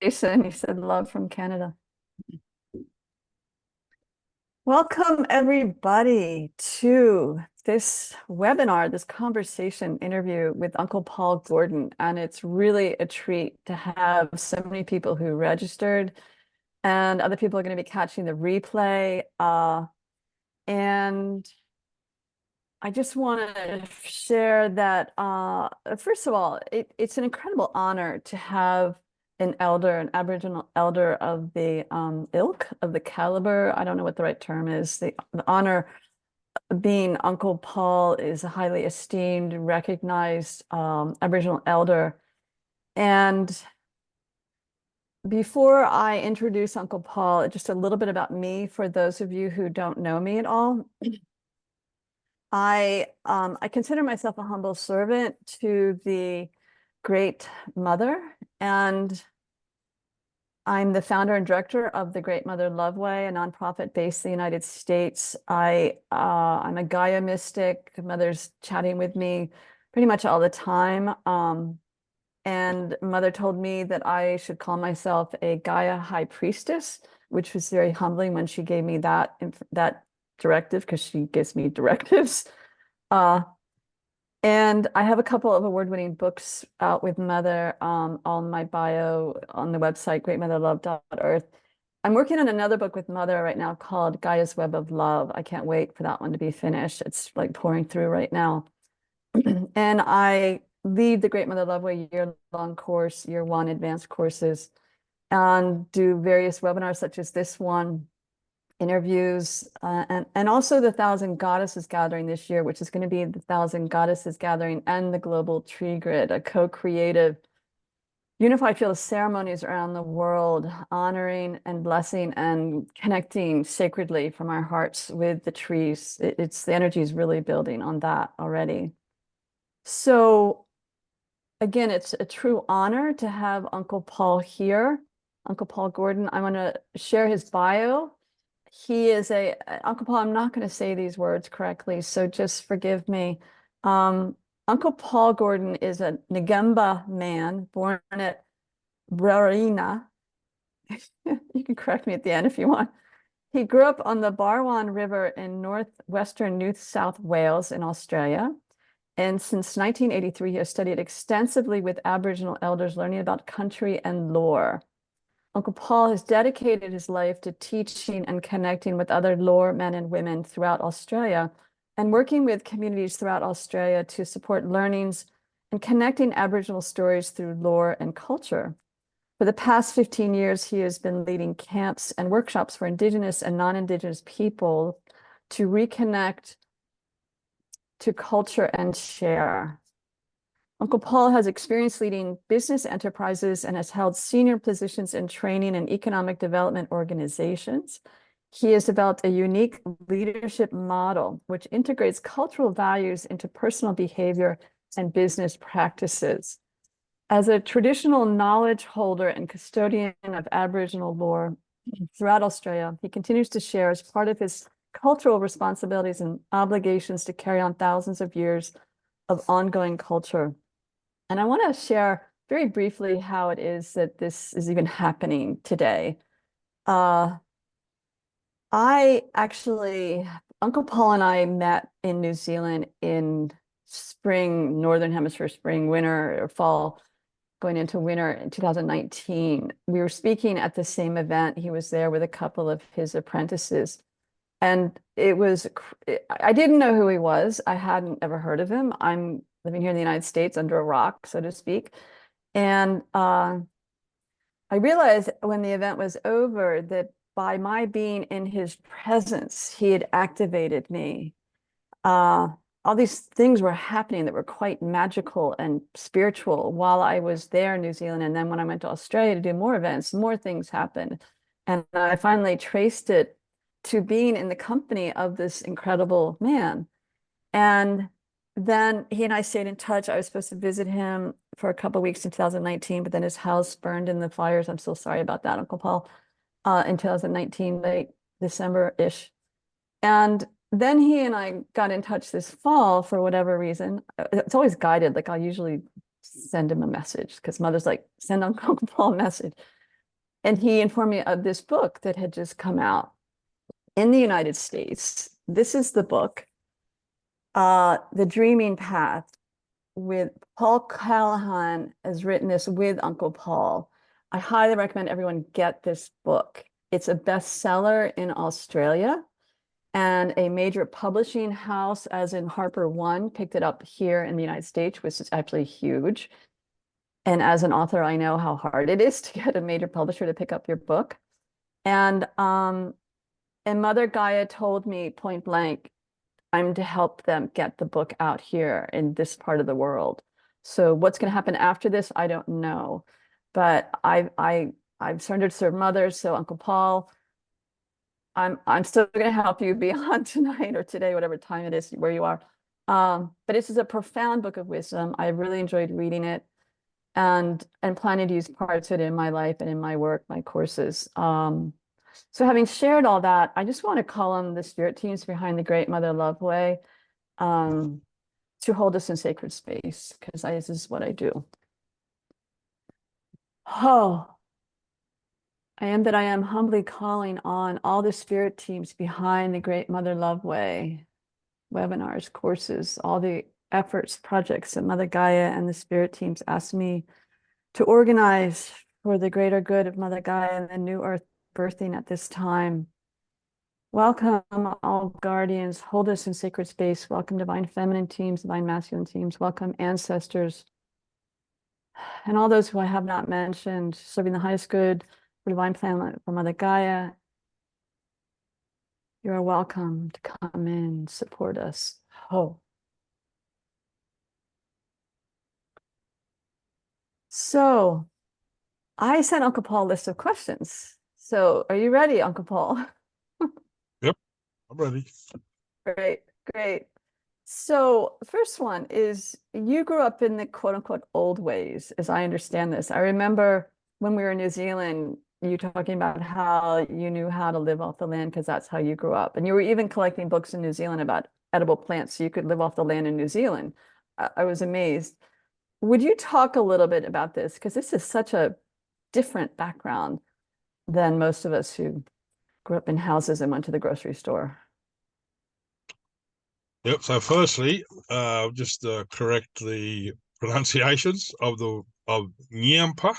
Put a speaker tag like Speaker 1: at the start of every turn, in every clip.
Speaker 1: Jason. He said love from Canada. Welcome, everybody, to this webinar, this conversation interview with Uncle Paul Gordon. And it's really a treat to have so many people who registered, and other people are going to be catching the replay. And I just want to share that, first of all, it's an incredible honor to have an elder, an Aboriginal elder of the ilk, of the caliber. I don't know what the right term is. The honor being Uncle Paul is a highly esteemed, recognized Aboriginal elder. And before I introduce Uncle Paul, just a little bit about me for those of you who don't know me at all. I consider myself a humble servant to the Great Mother, and I'm the founder and director of the Great Mother Loveway, a nonprofit based in the United States. I'm a Gaia mystic. Mother's chatting with me pretty much all the time. And Mother told me that I should call myself a Gaia High Priestess, which was very humbling when she gave me that directive, because she gives me directives. And I have a couple of award-winning books out with Mother on my bio on the website, greatmotherlove.earth. I'm working on another book with Mother right now called Gaia's Web of Love. I can't wait for that one to be finished. It's like pouring through right now. And I lead the Great Mother Loveway year-long course, year one advanced courses, and do various webinars such as this one, interviews, and also the Thousand Goddesses Gathering this year, which is going to be the Thousand Goddesses Gathering and the Global Tree Grid, a co-creative unified field of ceremonies around the world, honoring and blessing and connecting sacredly from our hearts with the trees. It's the energy is really building on that already. So again, it's a true honor to have Uncle Paul here, Uncle Paul Gordon. I want to share his bio. He is Uncle Paul, I'm not going to say these words correctly, so just forgive me. Uncle Paul Gordon is a Ngamba man born at Brarina. You can correct me at the end if you want. He grew up on the Barwon River in northwestern New South Wales in Australia. And since 1983, he has studied extensively with Aboriginal elders, learning about country and lore. Uncle Paul has dedicated his life to teaching and connecting with other lore men and women throughout Australia, and working with communities throughout Australia to support learnings and connecting Aboriginal stories through lore and culture. For the past 15 years, he has been leading camps and workshops for Indigenous and non-Indigenous people to reconnect to culture and share. Uncle Paul has experience leading business enterprises and has held senior positions in training and economic development organizations. He has developed a unique leadership model which integrates cultural values into personal behavior and business practices. As a traditional knowledge holder and custodian of Aboriginal lore throughout Australia, he continues to share, as part of his cultural responsibilities and obligations, to carry on thousands of years of ongoing culture. And I want to share very briefly how it is that this is even happening today. Uncle Paul and I met in New Zealand in spring, Northern Hemisphere spring, winter, or fall, going into winter in 2019. We were speaking at the same event. He was there with a couple of his apprentices. And I didn't know who he was. I hadn't ever heard of him. I'm living here in the United States under a rock, so to speak. And I realized when the event was over that by my being in his presence, he had activated me. All these things were happening that were quite magical and spiritual while I was there in New Zealand. And then when I went to Australia to do more events, more things happened. And I finally traced it to being in the company of this incredible man. And then he and I stayed in touch. I was supposed to visit him for a couple of weeks in 2019, but then his house burned in the fires. I'm so sorry about that, Uncle Paul, in 2019, late December-ish. And then he and I got in touch this fall for whatever reason. It's always guided. Like I'll usually send him a message because Mother's like, send Uncle Paul a message. And he informed me of this book that had just come out in the United States. This is the book, The Dreaming Path, with Paul Callahan has written this with Uncle Paul. I highly recommend everyone get this book. It's a bestseller in Australia, and a major publishing house, as in Harper One, picked it up here in the United States, which is actually huge. And as an author, I know how hard it is to get a major publisher to pick up your book. And Mother Gaia told me point blank, I'm to help them get the book out here in this part of the world. So what's going to happen after this, I don't know. But I've started to serve mothers. So Uncle Paul, I'm still going to help you beyond tonight or today, whatever time it is where you are. But this is a profound book of wisdom. I really enjoyed reading it, and planning to use parts of it in my life and in my work, my courses. So having shared all that, I just want to call on the spirit teams behind the Great Mother Love Way to hold us in sacred space, because this is what I do. Oh, I am that I am humbly calling on all the spirit teams behind the Great Mother Love Way, webinars, courses, all the efforts, projects that Mother Gaia and the spirit teams asked me to organize for the greater good of Mother Gaia and the new earth birthing at this time. Welcome, all guardians. Hold us in sacred space. Welcome, divine feminine teams, divine masculine teams. Welcome, ancestors, and all those who I have not mentioned, serving the highest good for divine plan for Mother Gaia. You are welcome to come in, support us. Oh. So I sent Uncle Paul a list of questions. So are you ready, Uncle Paul?
Speaker 2: Yep, I'm ready.
Speaker 1: Great, great. So first one is, you grew up in the quote unquote old ways, as I understand this. I remember when we were in New Zealand, you talking about how you knew how to live off the land because that's how you grew up. And you were even collecting books in New Zealand about edible plants so you could live off the land in New Zealand. I was amazed. Would you talk a little bit about this? Because this is such a different background than most of us who grew up in houses and went to the grocery store.
Speaker 2: Yep. So firstly, just correct the pronunciations of Nyampa.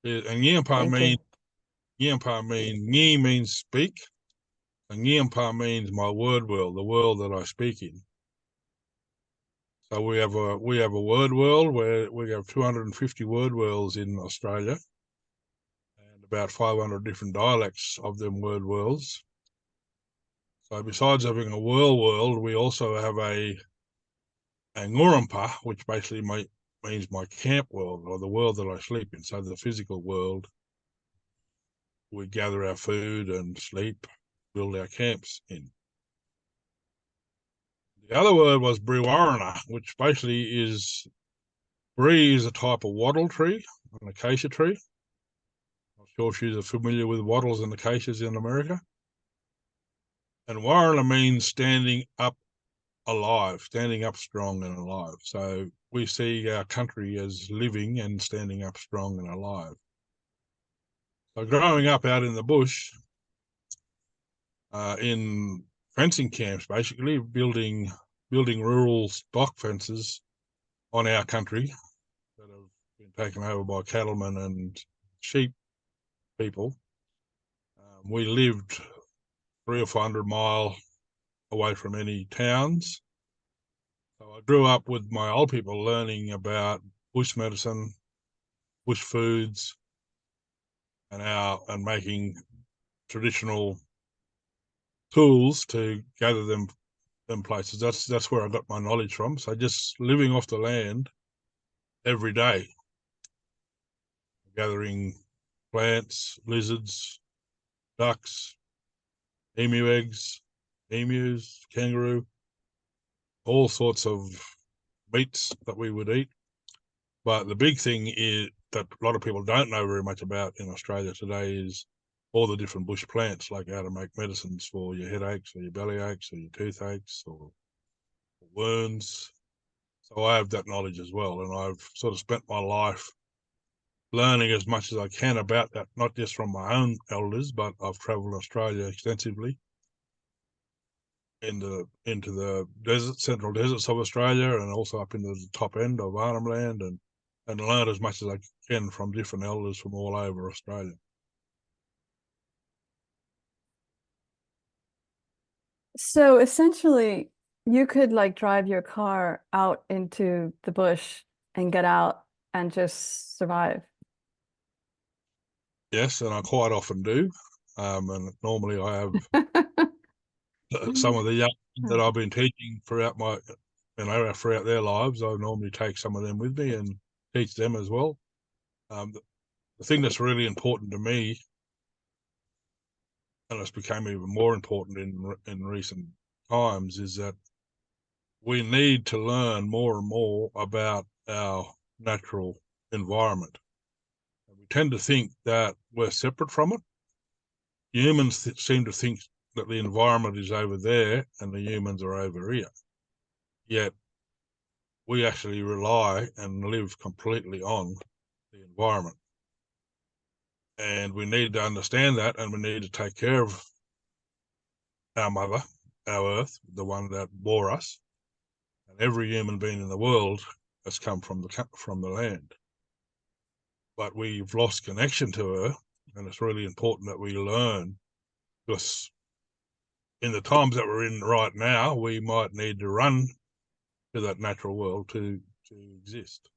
Speaker 2: And
Speaker 1: Thank you.
Speaker 2: Nyampa mean Nyi means speak, and Nyampa means my word world, the world that I speak in. So we have a word world where we have 250 word worlds in Australia, and about 500 different dialects of them word worlds. So besides having a world, we also have a Ngurumpa, which basically means my camp world, or the world that I sleep in. So the physical world, we gather our food and sleep, build our camps in. The other word was Brewarrana, which basically is, Bree is a type of wattle tree, an acacia tree. I'm not sure if you're familiar with wattles and acacias in America. And Warrana means standing up alive, standing up strong and alive. So we see our country as living and standing up strong and alive. So growing up out in the bush, in fencing camps, basically building rural stock fences on our country that have been taken over by cattlemen and sheep people. We lived 300 or 400 miles away from any towns. So I grew up with my old people learning about bush medicine, bush foods, and making traditional tools to gather them places. That's where I got my knowledge from. So just living off the land every day, gathering plants, lizards, ducks, emu eggs, emus, kangaroo, all sorts of meats that we would eat. But the big thing is that a lot of people don't know very much about in Australia today is all the different bush plants, like how to make medicines for your headaches or your belly aches or your toothaches or wounds. So I have that knowledge as well, and I've sort of spent my life learning as much as I can about that, not just from my own elders, but I've travelled Australia extensively into the central deserts of Australia, and also up into the top end of Arnhem Land, and learn as much as I can from different elders from all over Australia.
Speaker 1: So essentially, you could like drive your car out into the bush and get out and just survive.
Speaker 2: Yes, and I quite often do. And normally I have some of the young that I've been teaching throughout throughout their lives. I normally take some of them with me and teach them as well. The thing that's really important to me, and it's become even more important in recent times, is that we need to learn more and more about our natural environment. We tend to think that we're separate from it. Humans seem to think that the environment is over there and the humans are over here. Yet we actually rely and live completely on the environment. And we need to understand that, and we need to take care of our mother, our earth, the one that bore us. And every human being in the world has come from the land. But we've lost connection to her, and it's really important that we learn, because in the times that we're in right now, we might need to run to that natural world to exist.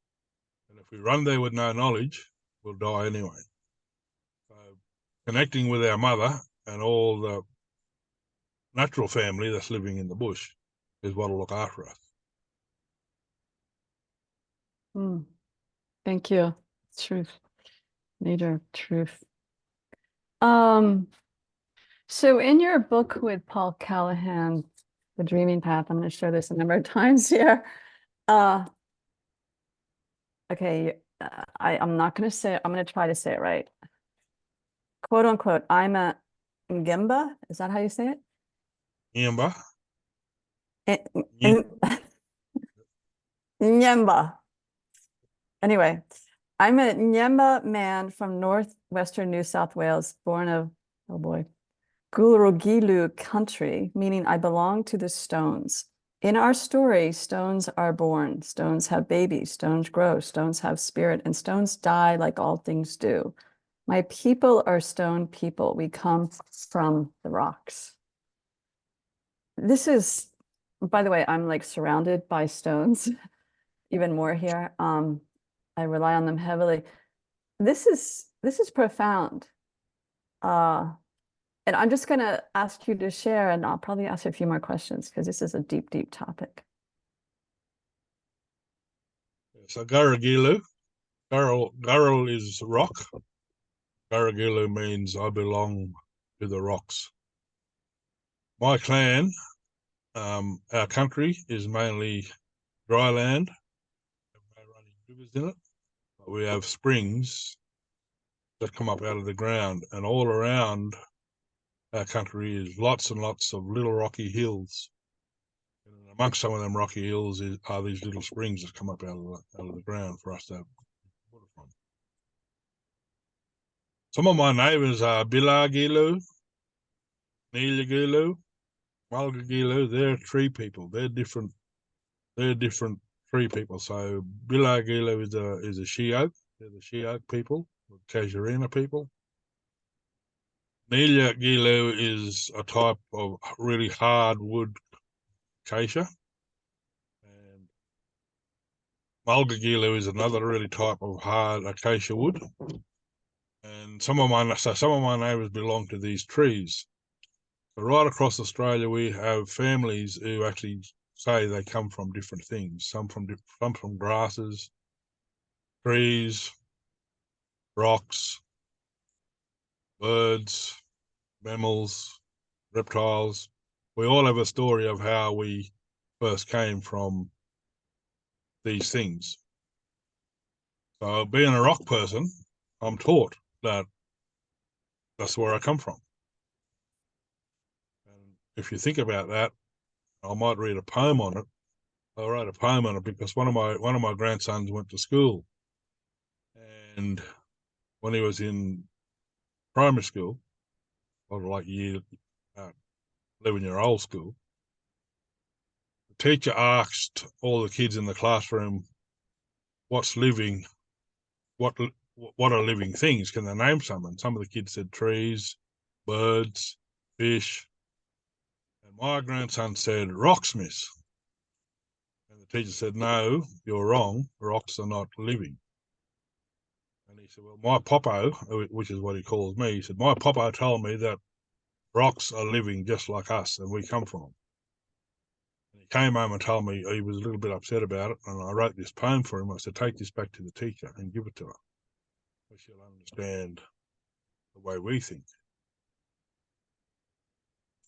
Speaker 2: And if we run there with no knowledge, we'll die anyway. So connecting with our mother and all the natural family that's living in the bush is what will look after us.
Speaker 1: Mm, thank you. Truth. Nature, truth. Um, so in your book with Paul Callahan, The Dreaming Path, I'm going to show this a number of times here. Okay, I'm not going to say, I'm going to try to say it right. Quote unquote, I'm a Ngimba. Is that how you say it?
Speaker 2: Yamba,
Speaker 1: Nyemba. Anyway, I'm a Nyemba man from northwestern New South Wales, born of, oh boy, Gulugilu country, meaning I belong to the stones. In our story, stones are born, stones have babies, stones grow, stones have spirit, and stones die like all things do. My people are stone people. We come from the rocks. This is, by the way, I'm like surrounded by stones, even more here. I rely on them heavily. This is profound. And I'm just going to ask you to share, and I'll probably ask you a few more questions because this is a deep, deep topic.
Speaker 2: so Garagilu. Garal is rock. Garagilu means I belong to the rocks. My clan, our country is mainly dry land. We have no running rivers in it, but we have springs that come up out of the ground, and all around our country is lots and lots of little rocky hills. And amongst some of them rocky hills are these little springs that come up out of the ground for us to have water from. Some of my neighbours are Bilagilu, Nilagilu, Mulgagilu. They're tree people. They're different. They're different tree people. So Bilagilu is a she oak. They're the she oak people, the Casuarina people. Nilagilu is a type of really hard wood acacia. And Mulgagilu is another really type of hard acacia wood. And some of my neighbours belong to these trees. So right across Australia, we have families who actually say they come from different things. Some from grasses, trees, rocks, birds, mammals, reptiles. We all have a story of how we first came from these things. So being a rock person, I'm taught that that's where I come from. And if you think about that, I might read a poem on it. I wrote a poem on it because one of my grandsons went to school, and when he was in primary school, or like 11-year-old school, the teacher asked all the kids in the classroom, "What's living? What what are living things? Can they name some?" And some of the kids said trees, birds, fish. And my grandson said rocks, miss. And the teacher said, "No, you're wrong. Rocks are not living." And he said, "Well, my popo," which is what he calls me, he said, "My popo told me that rocks are living just like us, and we come from them." And he came home and told me he was a little bit upset about it, and I wrote this poem for him. I said, "Take this back to the teacher and give it to her, so she'll understand the way we think."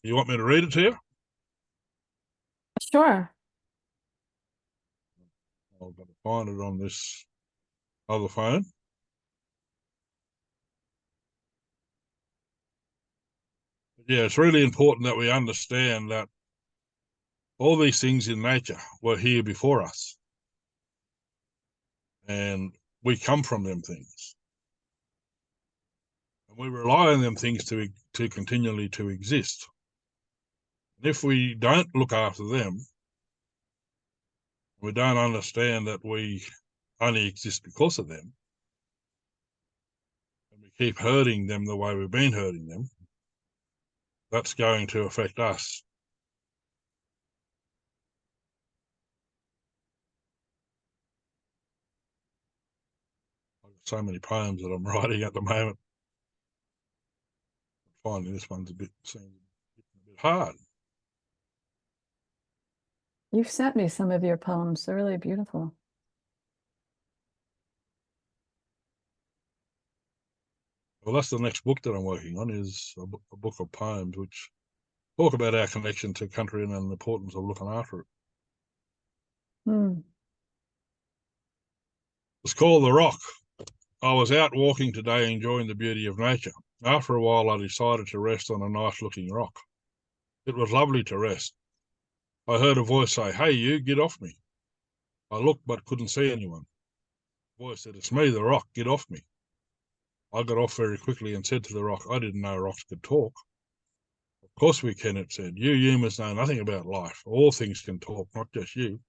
Speaker 2: You want me to read it to you?
Speaker 1: Sure.
Speaker 2: I've got to find it on this other phone. Yeah, it's really important that we understand that all these things in nature were here before us, and we come from them things, and we rely on them things to continually to exist. And if we don't look after them, we don't understand that we only exist because of them, and we keep hurting them the way we've been hurting them, that's going to affect us. I've got so many poems that I'm writing at the moment. Finding this one's seems a bit hard.
Speaker 1: You've sent me some of your poems. They're really beautiful.
Speaker 2: Well, that's the next book that I'm working on, is a book of poems which talk about our connection to country and the importance of looking after it.
Speaker 1: Hmm.
Speaker 2: It's called The Rock. I was out walking today enjoying the beauty of nature. After a while, I decided to rest on a nice looking rock. It was lovely to rest. I heard a voice say, "Hey, you, get off me." I looked but couldn't see anyone. The voice said, "It's me, the rock, get off me." I got off very quickly and said to the rock, "I didn't know rocks could talk." "Of course we can," it said. "You humans know nothing about life. All things can talk, not just you."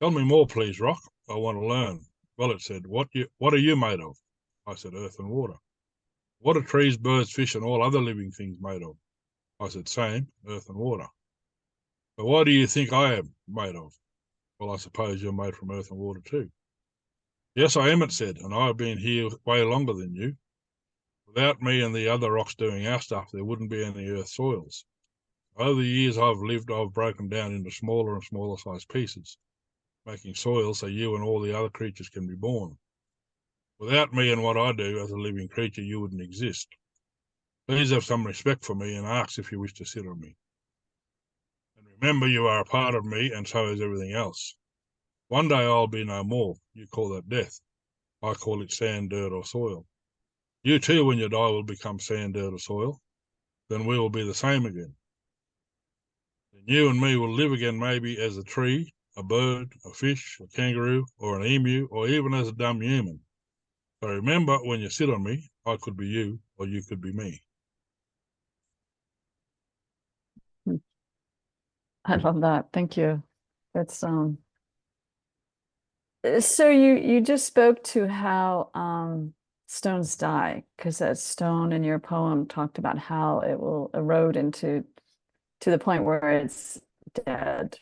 Speaker 2: "Tell me more, please, rock. I want to learn." "Well," it said, what are you made of?" I said, "Earth and water." "What are trees, birds, fish, and all other living things made of?" I said, "Same, earth and water." "But what do you think I am made of?" "Well, I suppose you're made from earth and water too." "Yes, I am," it said, "and I've been here way longer than you. Without me and the other rocks doing our stuff, there wouldn't be any earth soils. Over the years I've lived, I've broken down into smaller and smaller sized pieces, making soil so you and all the other creatures can be born. Without me and what I do as a living creature, you wouldn't exist. Please have some respect for me and ask if you wish to sit on me. And remember, you are a part of me, and so is everything else. One day I'll be no more. You call that death. I call it sand, dirt, or soil. You too, when you die, will become sand, dirt, or soil. Then we will be the same again. Then you and me will live again, maybe as a tree, a bird, a fish, a kangaroo, or an emu, or even as a dumb human. So remember, when you sit on me, I could be you, or you could be me.
Speaker 1: Hmm. I love that. Thank you. It's so you just spoke to how stones die, because that stone in your poem talked about how it will erode into to the point where it's dead.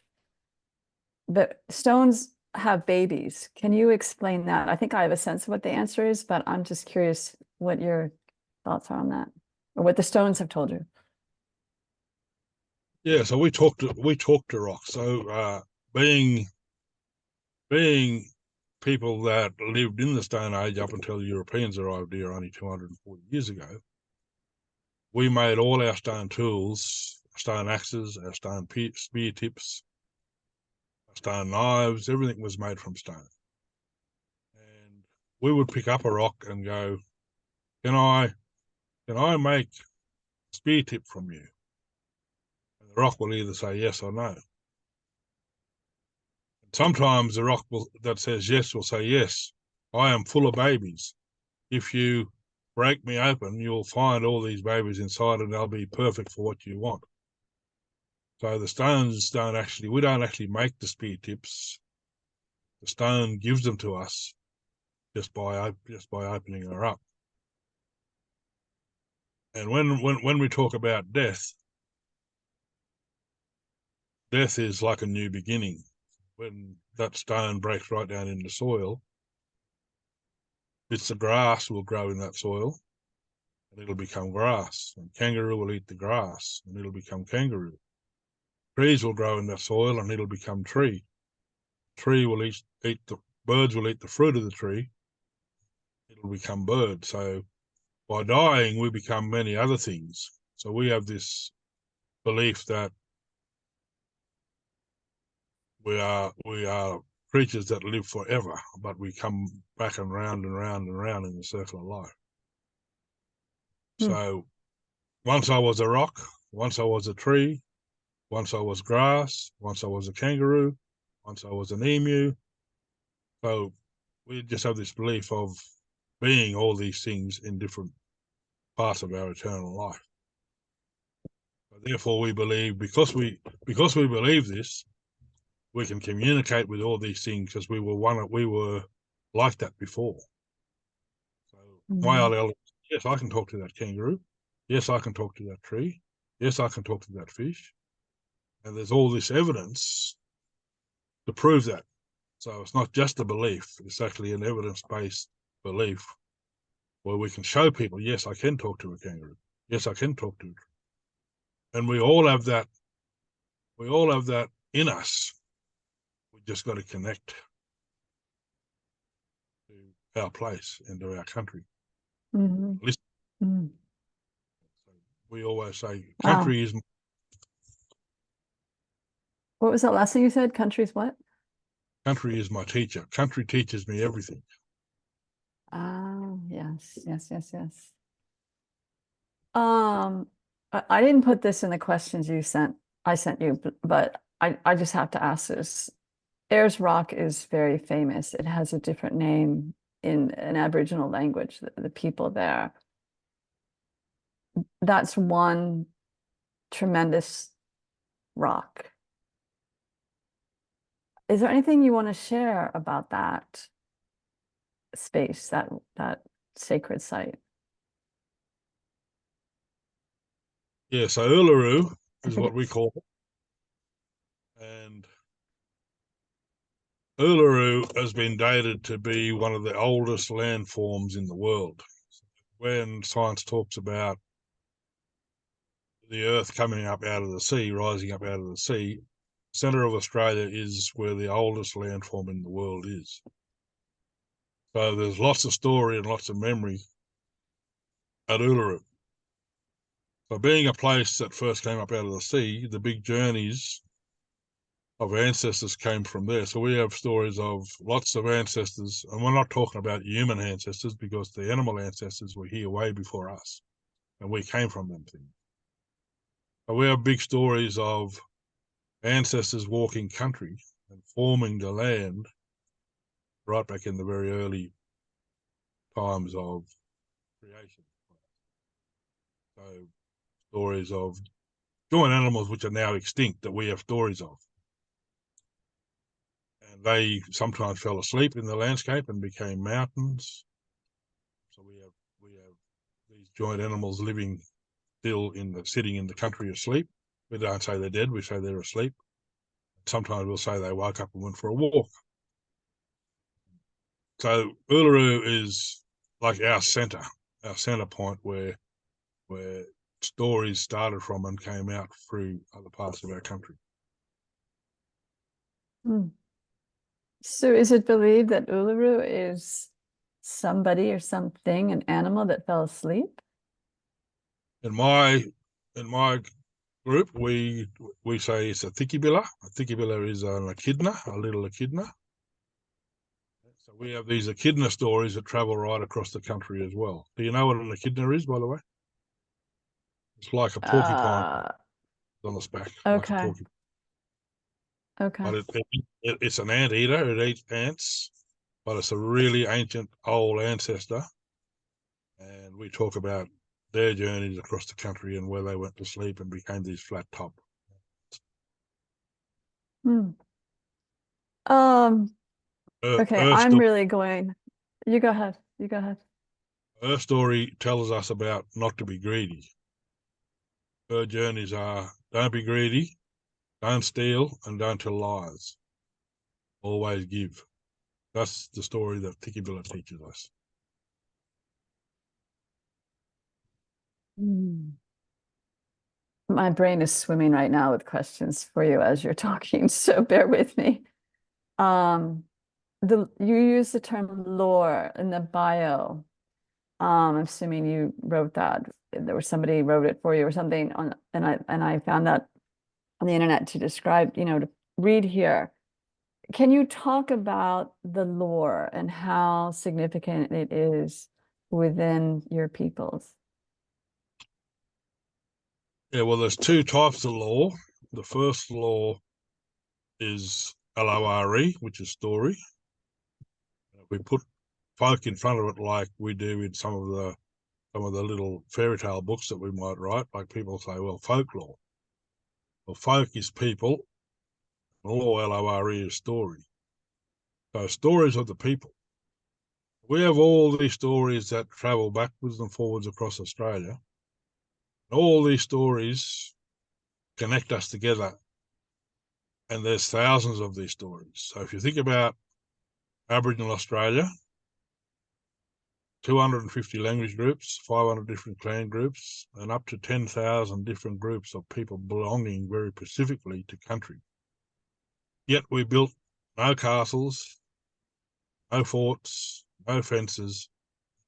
Speaker 1: But stones have babies. Can you explain that? I think I have a sense of what the answer is, but I'm just curious what your thoughts are on that, or what the stones have told you.
Speaker 2: Yeah, so we talked to rocks. So being people that lived in the Stone Age up until the Europeans arrived here only 240 years ago, we made all our stone tools, stone axes, our stone spear tips, our stone knives, everything was made from stone. And we would pick up a rock and go, can I make a spear tip from you? And the rock will either say yes or no. And sometimes the rock that says yes will say, yes, I am full of babies. if you break me open, you'll find all these babies inside and they'll be perfect for what you want. So the stones we don't actually make the spear tips. The stone gives them to us just by opening her up. And when we talk about death, death is like a new beginning. When that stone breaks right down in the soil, bits of grass will grow in that soil, and it'll become grass. And kangaroo will eat the grass, and it'll become kangaroo. Trees will grow in that soil, and it'll become tree. Tree will eat the birds will eat the fruit of the tree. It'll become bird. So by dying, we become many other things. So we have this belief that we are creatures that live forever, but we come back and round and round and round in the circle of life.
Speaker 1: Hmm.
Speaker 2: So once I was a rock, once I was a tree, once I was grass, once I was a kangaroo, once I was an emu. So we just have this belief of being all these things in different parts of our eternal life. Therefore, we believe because we believe this, we can communicate with all these things because we were like that before. So my
Speaker 1: Mm.
Speaker 2: old elder, yes, I can talk to that kangaroo. Yes, I can talk to that tree. Yes, I can talk to that fish. And there's all this evidence to prove that. So it's not just a belief; it's actually an evidence-based belief where we can show people, yes, I can talk to a kangaroo. Yes, I can talk to it. And we all have that. We all have that in us. We just got to connect to our place and to our country.
Speaker 1: Mhm.
Speaker 2: Listen,
Speaker 1: Mm.
Speaker 2: we always say,
Speaker 1: Wow. What was that last thing you said? Countries what?
Speaker 2: country is my teacher. Country teaches me everything.
Speaker 1: Ah, yes, yes, yes, yes. Um, I didn't put this in the questions I sent you, but I just have to ask this. Ayers Rock is very famous. It has a different name in an Aboriginal language, the people there. That's one tremendous rock. Is there anything you want to share about that space, that sacred site?
Speaker 2: Yeah, so Uluru
Speaker 1: I
Speaker 2: is
Speaker 1: think
Speaker 2: what we
Speaker 1: it's
Speaker 2: call it. And Uluru has been dated to be one of the oldest landforms in the world. When science talks about the earth coming up out of the sea, rising up out of the sea, centre of Australia is where the oldest landform in the world is. So there's lots of story and lots of memory at Uluru. So being a place that first came up out of the sea, the big journeys of ancestors came from there. So we have stories of lots of ancestors, and we're not talking about human ancestors because the animal ancestors were here way before us, and we came from them things. But we have big stories of ancestors walking country and forming the land right back in the very early times of creation. So stories of joint animals which are now extinct that we have stories of. And they sometimes fell asleep in the landscape and became mountains. So we have these joint animals living still sitting in the country asleep. We don't say they're dead, we say they're asleep. Sometimes we'll say they woke up and went for a walk. So Uluru is like our centre point where stories started from and came out through other parts of our country.
Speaker 1: Hmm. So is it believed that Uluru is somebody or something, an animal that fell asleep?
Speaker 2: In my group, we say it's a thikibilla. A thikibilla is an echidna, a little echidna. So we have these echidna stories that travel right across the country as well. Do you know what an echidna is, by the way? It's like a porcupine
Speaker 1: Uh,
Speaker 2: on its back, like a
Speaker 1: okay,
Speaker 2: porcupine.
Speaker 1: okay.
Speaker 2: But it's an anteater. It eats ants, but it's a really ancient old ancestor and we talk about their journeys across the country and where they went to sleep and became these flat top.
Speaker 1: Hmm. Um, okay,
Speaker 2: Her,
Speaker 1: I'm
Speaker 2: sto-
Speaker 1: really going. You go ahead. You go ahead.
Speaker 2: her story tells us about not to be greedy. Her journeys are don't be greedy, don't steal, and don't tell lies. Always give. That's the story that Tikibilla teaches us.
Speaker 1: Hmm. My brain is swimming right now with questions for you as you're talking, so bear with me. Um, you use the term lore in the bio. I'm assuming you wrote that. There was somebody wrote it for you or something on, and I found that on the internet to describe, to read here. Can you talk about the lore and how significant it is within your peoples?
Speaker 2: Yeah, well, there's two types of law. The first law is LORE, which is story. We put folk in front of it like we do in some of the little fairy tale books that we might write. Like people say, well, folklore. Well, folk is people, law LORE is story. So stories of the people. We have all these stories that travel backwards and forwards across Australia. All these stories connect us together, and there's thousands of these stories. So if you think about Aboriginal Australia, 250 language groups, 500 different clan groups, and up to 10,000 different groups of people belonging very specifically to country. Yet we built no castles, no forts, no fences,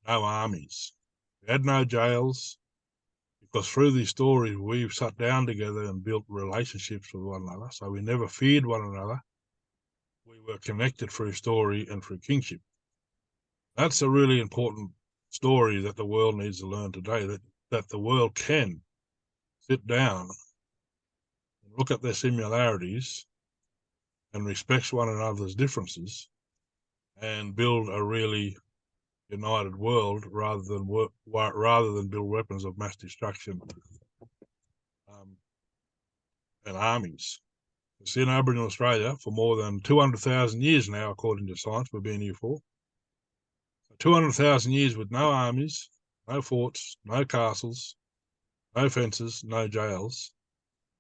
Speaker 2: no armies. We had no jails because through these stories we've sat down together and built relationships with one another. So we never feared one another. We were connected through story and through kinship. That's a really important story that the world needs to learn today, that the world can sit down and look at their similarities and respect one another's differences and build a really united world rather than build weapons of mass destruction um, and armies. It's in Aboriginal Australia for more than 200,000 years now, according to science. We've been here for 200,000 years with no armies, no forts, no castles, no fences, no jails,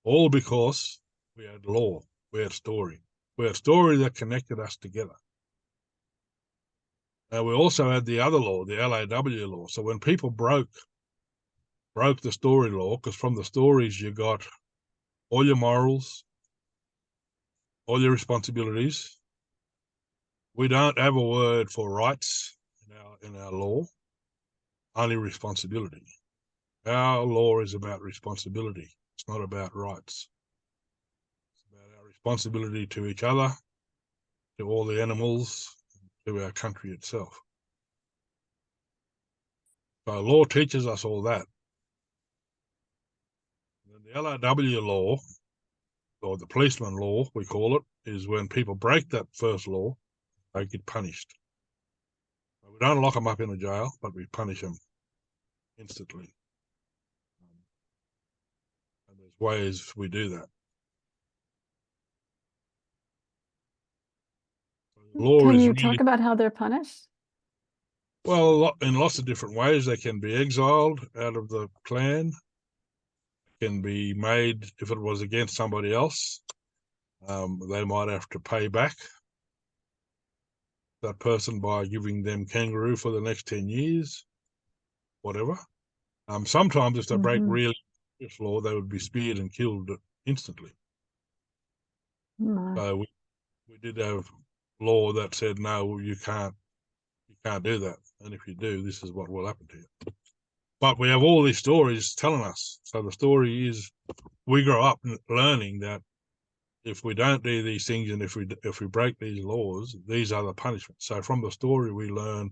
Speaker 2: all because we had law, we had story. We had story that connected us together. Now, we also had the other law, the LAW law. So when people broke the story law, because from the stories you got all your morals, all your responsibilities. We don't have a word for rights in our law, only responsibility. Our law is about responsibility. It's not about rights. It's about our responsibility to each other, to all the animals, to our country itself. So law teaches us all that. And the LRW law, or the policeman law, we call it, is when people break that first law, they get punished. We don't lock them up in a jail, but we punish them instantly. And there's ways we do that. Law
Speaker 1: Can
Speaker 2: is
Speaker 1: you
Speaker 2: really,
Speaker 1: talk about how they're punished?
Speaker 2: well, in lots of different ways. They can be exiled out of the clan, can be made, if it was against somebody else, they might have to pay back that person by giving them kangaroo for the next 10 years, whatever. Sometimes if they break
Speaker 1: Hmm.
Speaker 2: really serious law, they would be speared and killed instantly.
Speaker 1: My.
Speaker 2: So we did have law that said, no, you can't do that. And if you do, this is what will happen to you. But we have all these stories telling us. So the story is we grow up learning that if we don't do these things and if we break these laws, these are the punishments. So from the story, we learn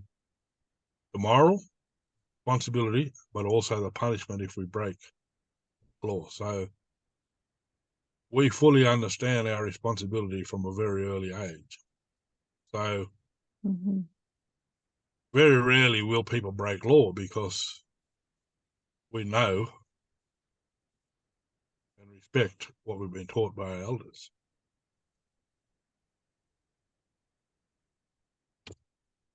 Speaker 2: the moral responsibility, but also the punishment if we break law. So we fully understand our responsibility from a very early age. So
Speaker 1: Hmm.
Speaker 2: very rarely will people break law because we know and respect what we've been taught by our elders.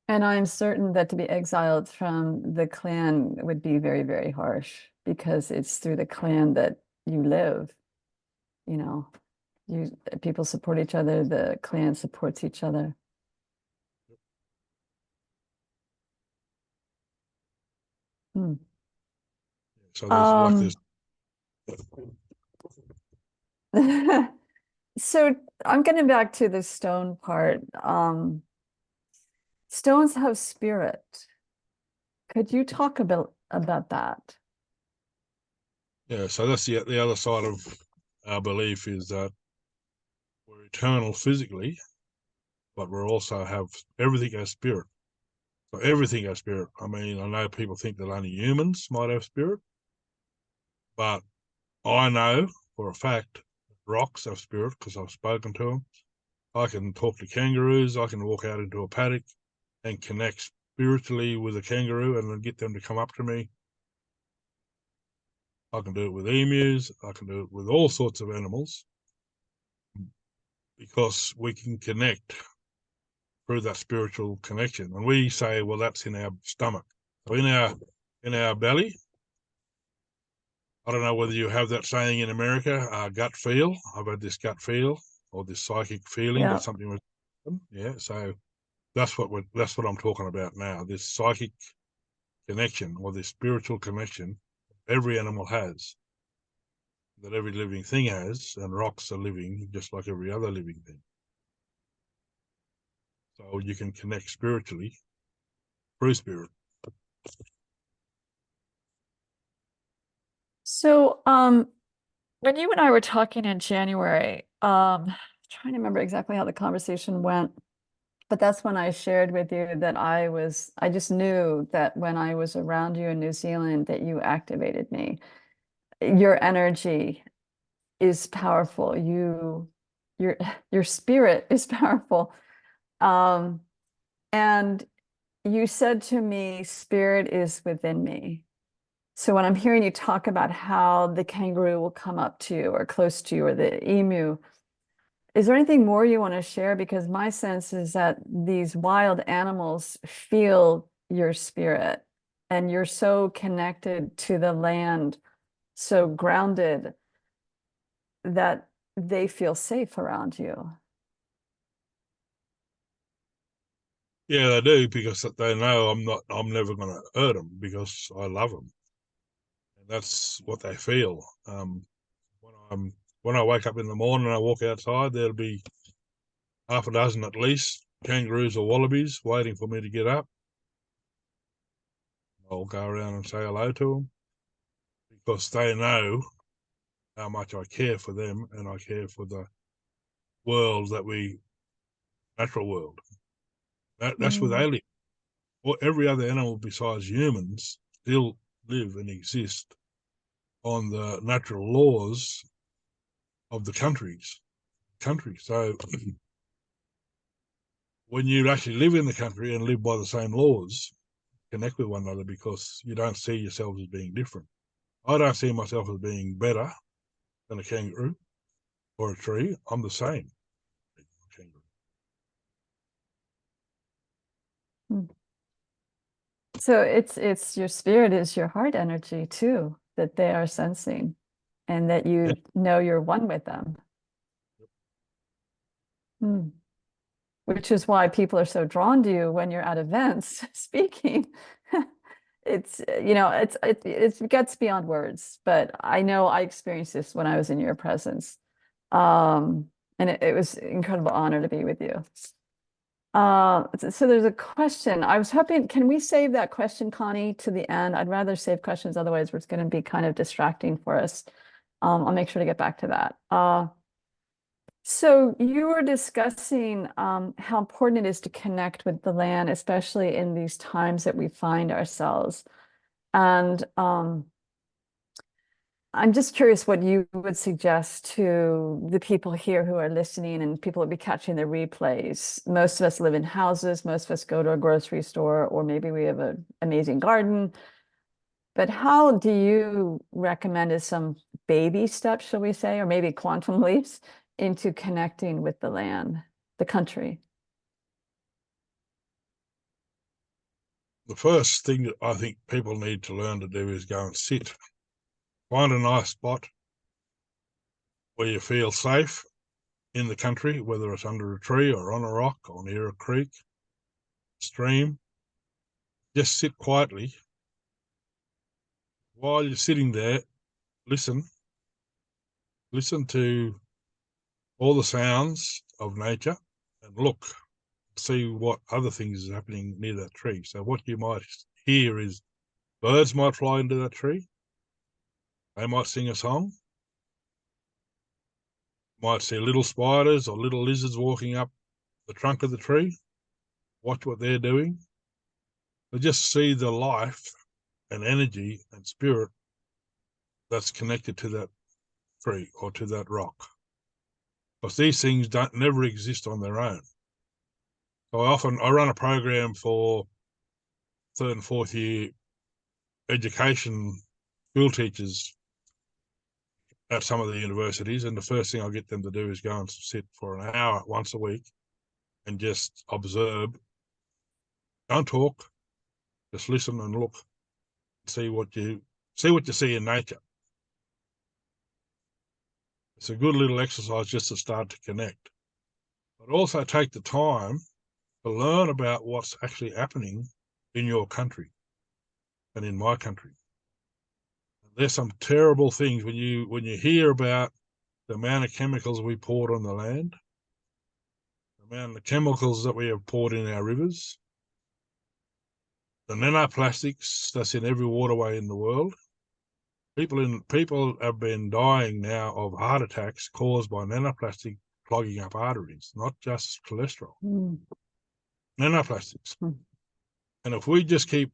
Speaker 1: And I'm certain that to be exiled from the clan would be very, very harsh because it's through the clan that you live, you know. People support each other, the clan supports each other. Hmm.
Speaker 2: So there's like
Speaker 1: Um,
Speaker 2: this.
Speaker 1: so I'm getting back to the stone part. Stones have spirit. Could you talk about that?
Speaker 2: Yeah, so that's the other side of our belief is that we're eternal physically, but we also have everything as spirit. So everything has spirit. I mean, I know people think that only humans might have spirit, but I know for a fact rocks have spirit because I've spoken to them. I can talk to kangaroos. I can walk out into a paddock and connect spiritually with a kangaroo and then get them to come up to me. I can do it with emus. I can do it with all sorts of animals because we can connect through that spiritual connection. And we say, well, that's in our stomach. So in our belly. I don't know whether you have that saying in America, gut feel. I've had this gut feel or this psychic feeling
Speaker 1: Yeah.
Speaker 2: that something was happen. Yeah. So that's what I'm talking about now. This psychic connection or this spiritual connection every animal has, that every living thing has, and rocks are living just like every other living thing. So you can connect spiritually through spirit.
Speaker 1: So, when you and I were talking in January, trying to remember exactly how the conversation went, but that's when I shared with you that I just knew that when I was around you in New Zealand that you activated me. Your energy is powerful. Your your spirit is powerful. Um, and you said to me, spirit is within me. So when I'm hearing you talk about how the kangaroo will come up to you or close to you or the emu, is there anything more you want to share? Because my sense is that these wild animals feel your spirit and you're so connected to the land, so grounded that they feel safe around you.
Speaker 2: Yeah, they do because they know I'm never going to hurt them because I love them. And that's what they feel. When I'm when I wake up in the morning and I walk outside, there'll be half a dozen at least kangaroos or wallabies waiting for me to get up. I'll go around and say hello to them because they know how much I care for them and I care for the world natural world. That's where
Speaker 1: Mm,
Speaker 2: they live. Well, every other animal besides humans still live and exist on the natural laws of the country. So when you actually live in the country and live by the same laws, connect with one another because you don't see yourself as being different. I don't see myself as being better than a kangaroo or a tree. I'm the same.
Speaker 1: mm. So it's your spirit is your heart energy too, that they are sensing and that
Speaker 2: Yeah,
Speaker 1: you know you're one with them. Hmm. Which is why people are so drawn to you when you're at events speaking. It's, it gets beyond words, but I know I experienced this when I was in your presence. And it was an incredible honor to be with you. So there's a question. I was hoping, can we save that question, Connie, to the end? I'd rather save questions, otherwise it's going to be kind of distracting for us. I'll make sure to get back to that. So you were discussing how important it is to connect with the land, especially in these times that we find ourselves. And I'm just curious what you would suggest to the people here who are listening and people will be catching the replays. Most of us live in houses, most of us go to a grocery store, or maybe we have an amazing garden. But how do you recommend is some baby steps, shall we say, or maybe quantum leaps into connecting with the land, the country?
Speaker 2: The first thing that I think people need to learn to do is go and sit. Find a nice spot where you feel safe in the country, whether it's under a tree or on a rock or near a creek, stream. Just sit quietly. While you're sitting there, listen. Listen to all the sounds of nature and look, see what other things is happening near that tree. So what you might hear is birds might fly into that tree. They might sing a song. Might see little spiders or little lizards walking up the trunk of the tree. Watch what they're doing. But just see the life and energy and spirit that's connected to that tree or to that rock. Because these things don't never exist on their own. So I run a program for third and fourth year education school teachers at some of the universities, and the first thing I get them to do is go and sit for an hour once a week and just observe. Don't talk, just listen and look, see what you see in nature. It's a good little exercise just to start to connect, but also take the time to learn about what's actually happening in your country and in my country. There's some terrible things when you hear about the amount of chemicals we poured on the land, the amount of chemicals that we have poured in our rivers, the nanoplastics that's in every waterway in the world. People have been dying now of heart attacks caused by nanoplastic clogging up arteries, not just cholesterol. Nanoplastics. And if we just keep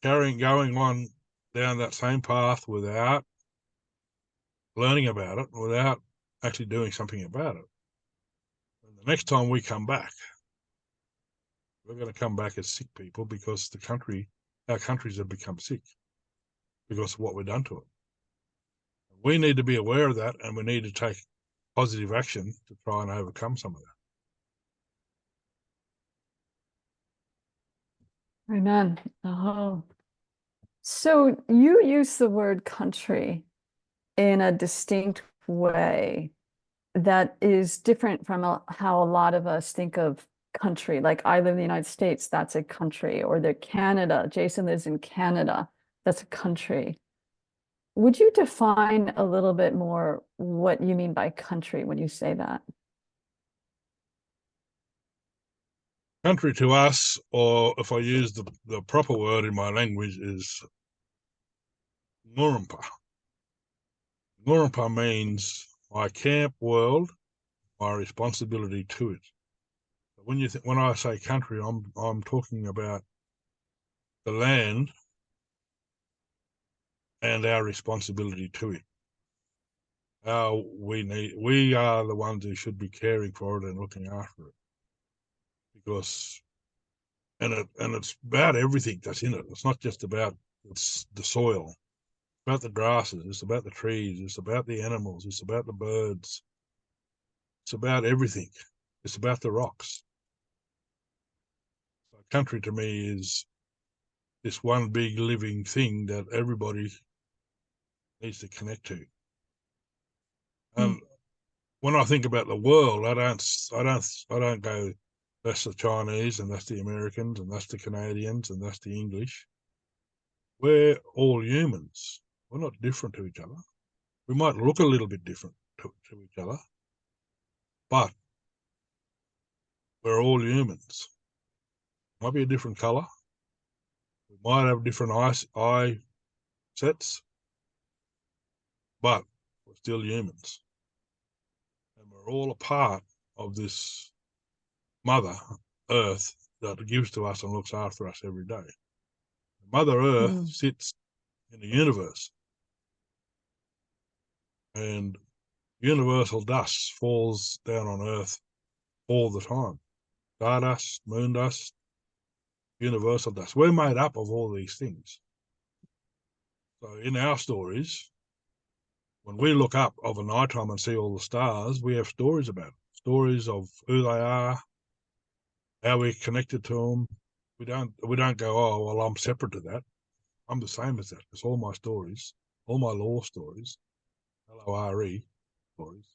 Speaker 2: going on down that same path without learning about it, without actually doing something about it, and the next time we come back, we're going to come back as sick people because our countries have become sick because of what we've done to it. We need to be aware of that, and we need to take positive action to try and overcome some of that.
Speaker 1: Amen. Oh. So you use the word country in a distinct way that is different from how a lot of us think of country. Like I live in the United States, that's a country, or the Canada. Jason lives in Canada, that's a country. Would you define a little bit more what you mean by country when you say that?
Speaker 2: Country to us, or if I use the proper word in my language, is Ngurumpa. Ngurumpa means my camp world, my responsibility to it. When I say country, I'm talking about the land and our responsibility to it. We are the ones who should be caring for it and looking after it, because it's about everything that's in it. It's not just about the soil, it's about the grasses, it's about the trees, it's about the animals, it's about the birds, it's about everything. It's about the rocks. So country to me is this one big living thing that everybody needs to connect to. And when I think about the world, I don't go, that's the Chinese and that's the Americans and that's the Canadians and that's the English. We're all humans. We're not different to each other. We might look a little bit different to each other, but we're all humans. Might be a different color. We might have different eye sets, but we're still humans. And we're all a part of this Mother Earth that gives to us and looks after us every day. Mother Earth sits in the universe. and universal dust falls down on Earth all the time. Stardust, moon dust, universal dust. We're made up of all these things. So in our stories, when we look up of a night time and see all the stars, we have stories about them. Stories of who they are, how we're connected to them. We don't go, oh well, I'm separate to that. I'm the same as that. It's all my stories, all my law stories, LORE stories,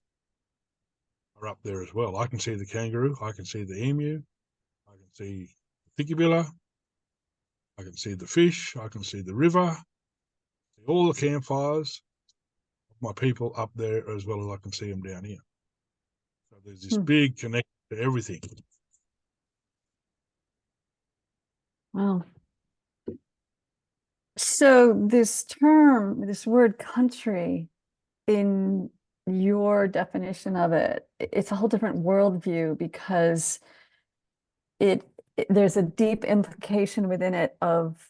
Speaker 2: are up there as well. I can see the kangaroo, I can see the emu, I can see the thickybillah, I can see the fish, I can see the river, see all the campfires of my people up there as well as I can see them down here. So there's this big connection to everything.
Speaker 1: Wow. So this term, this word country, in your definition of it, it's a whole different worldview because there's a deep implication within it of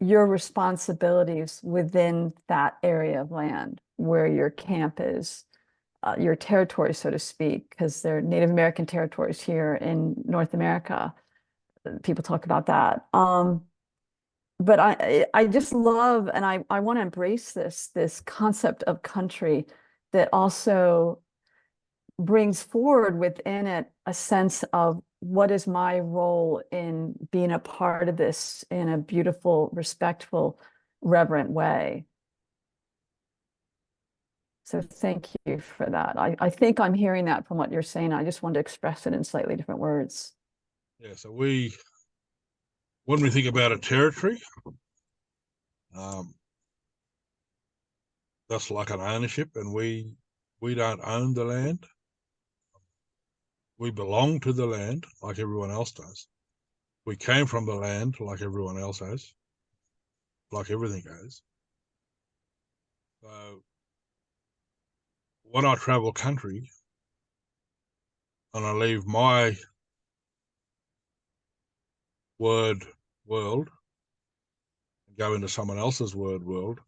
Speaker 1: your responsibilities within that area of land where your camp is, your territory, so to speak, because they're Native American territories here in North America. People talk about that. But I just love and I want to embrace this concept of country that also brings forward within it a sense of what is my role in being a part of this in a beautiful, respectful, reverent way. So thank you for that. I think I'm hearing that from what you're saying. I just want to express it in slightly different words.
Speaker 2: Yeah, so when we think about a territory, um, that's like an ownership, and we don't own the land. We belong to the land like everyone else does. We came from the land like everyone else has, like everything has. So when I travel country and I leave my word world and go into someone else's word world,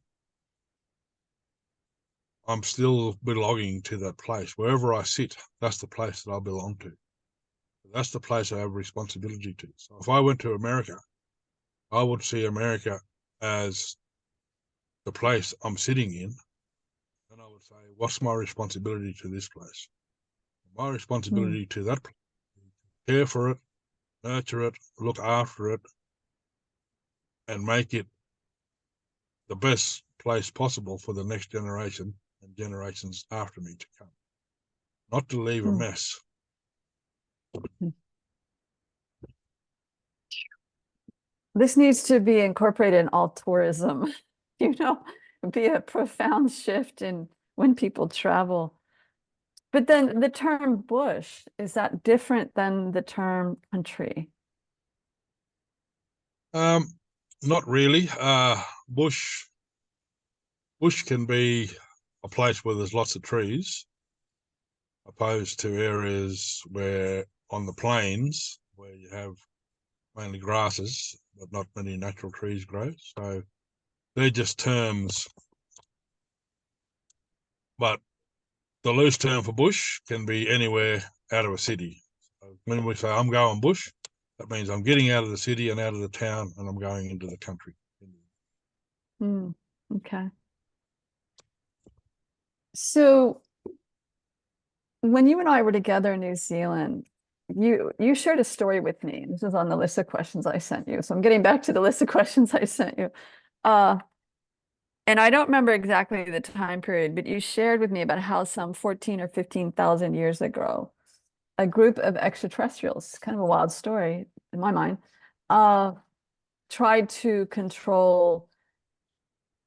Speaker 2: I'm still belonging to that place. Wherever I sit, that's the place that I belong to. That's the place I have responsibility to. So if I went to America, I would see America as the place I'm sitting in, and I would say, what's my responsibility to this place? My responsibility to that place, care for it, nurture it, look after it, and make it the best place possible for the next generation and generations after me to come. Not to leave a mess.
Speaker 1: This needs to be incorporated in all tourism, it'd be a profound shift in when people travel. But then the term bush, is that different than the term country?
Speaker 2: Not really. Bush can be a place where there's lots of trees, opposed to areas where on the plains where you have mainly grasses, but not many natural trees grow. So they're just terms. But the loose term for bush can be anywhere out of a city. So when we say I'm going bush, that means I'm getting out of the city and out of the town and I'm going into the country.
Speaker 1: Okay. So when you and I were together in New Zealand, you shared a story with me. This is on the list of questions I sent you. So I'm getting back to the list of questions I sent you. And I don't remember exactly the time period, but you shared with me about how some 14 or 15,000 years ago, a group of extraterrestrials, kind of a wild story in my mind, tried to control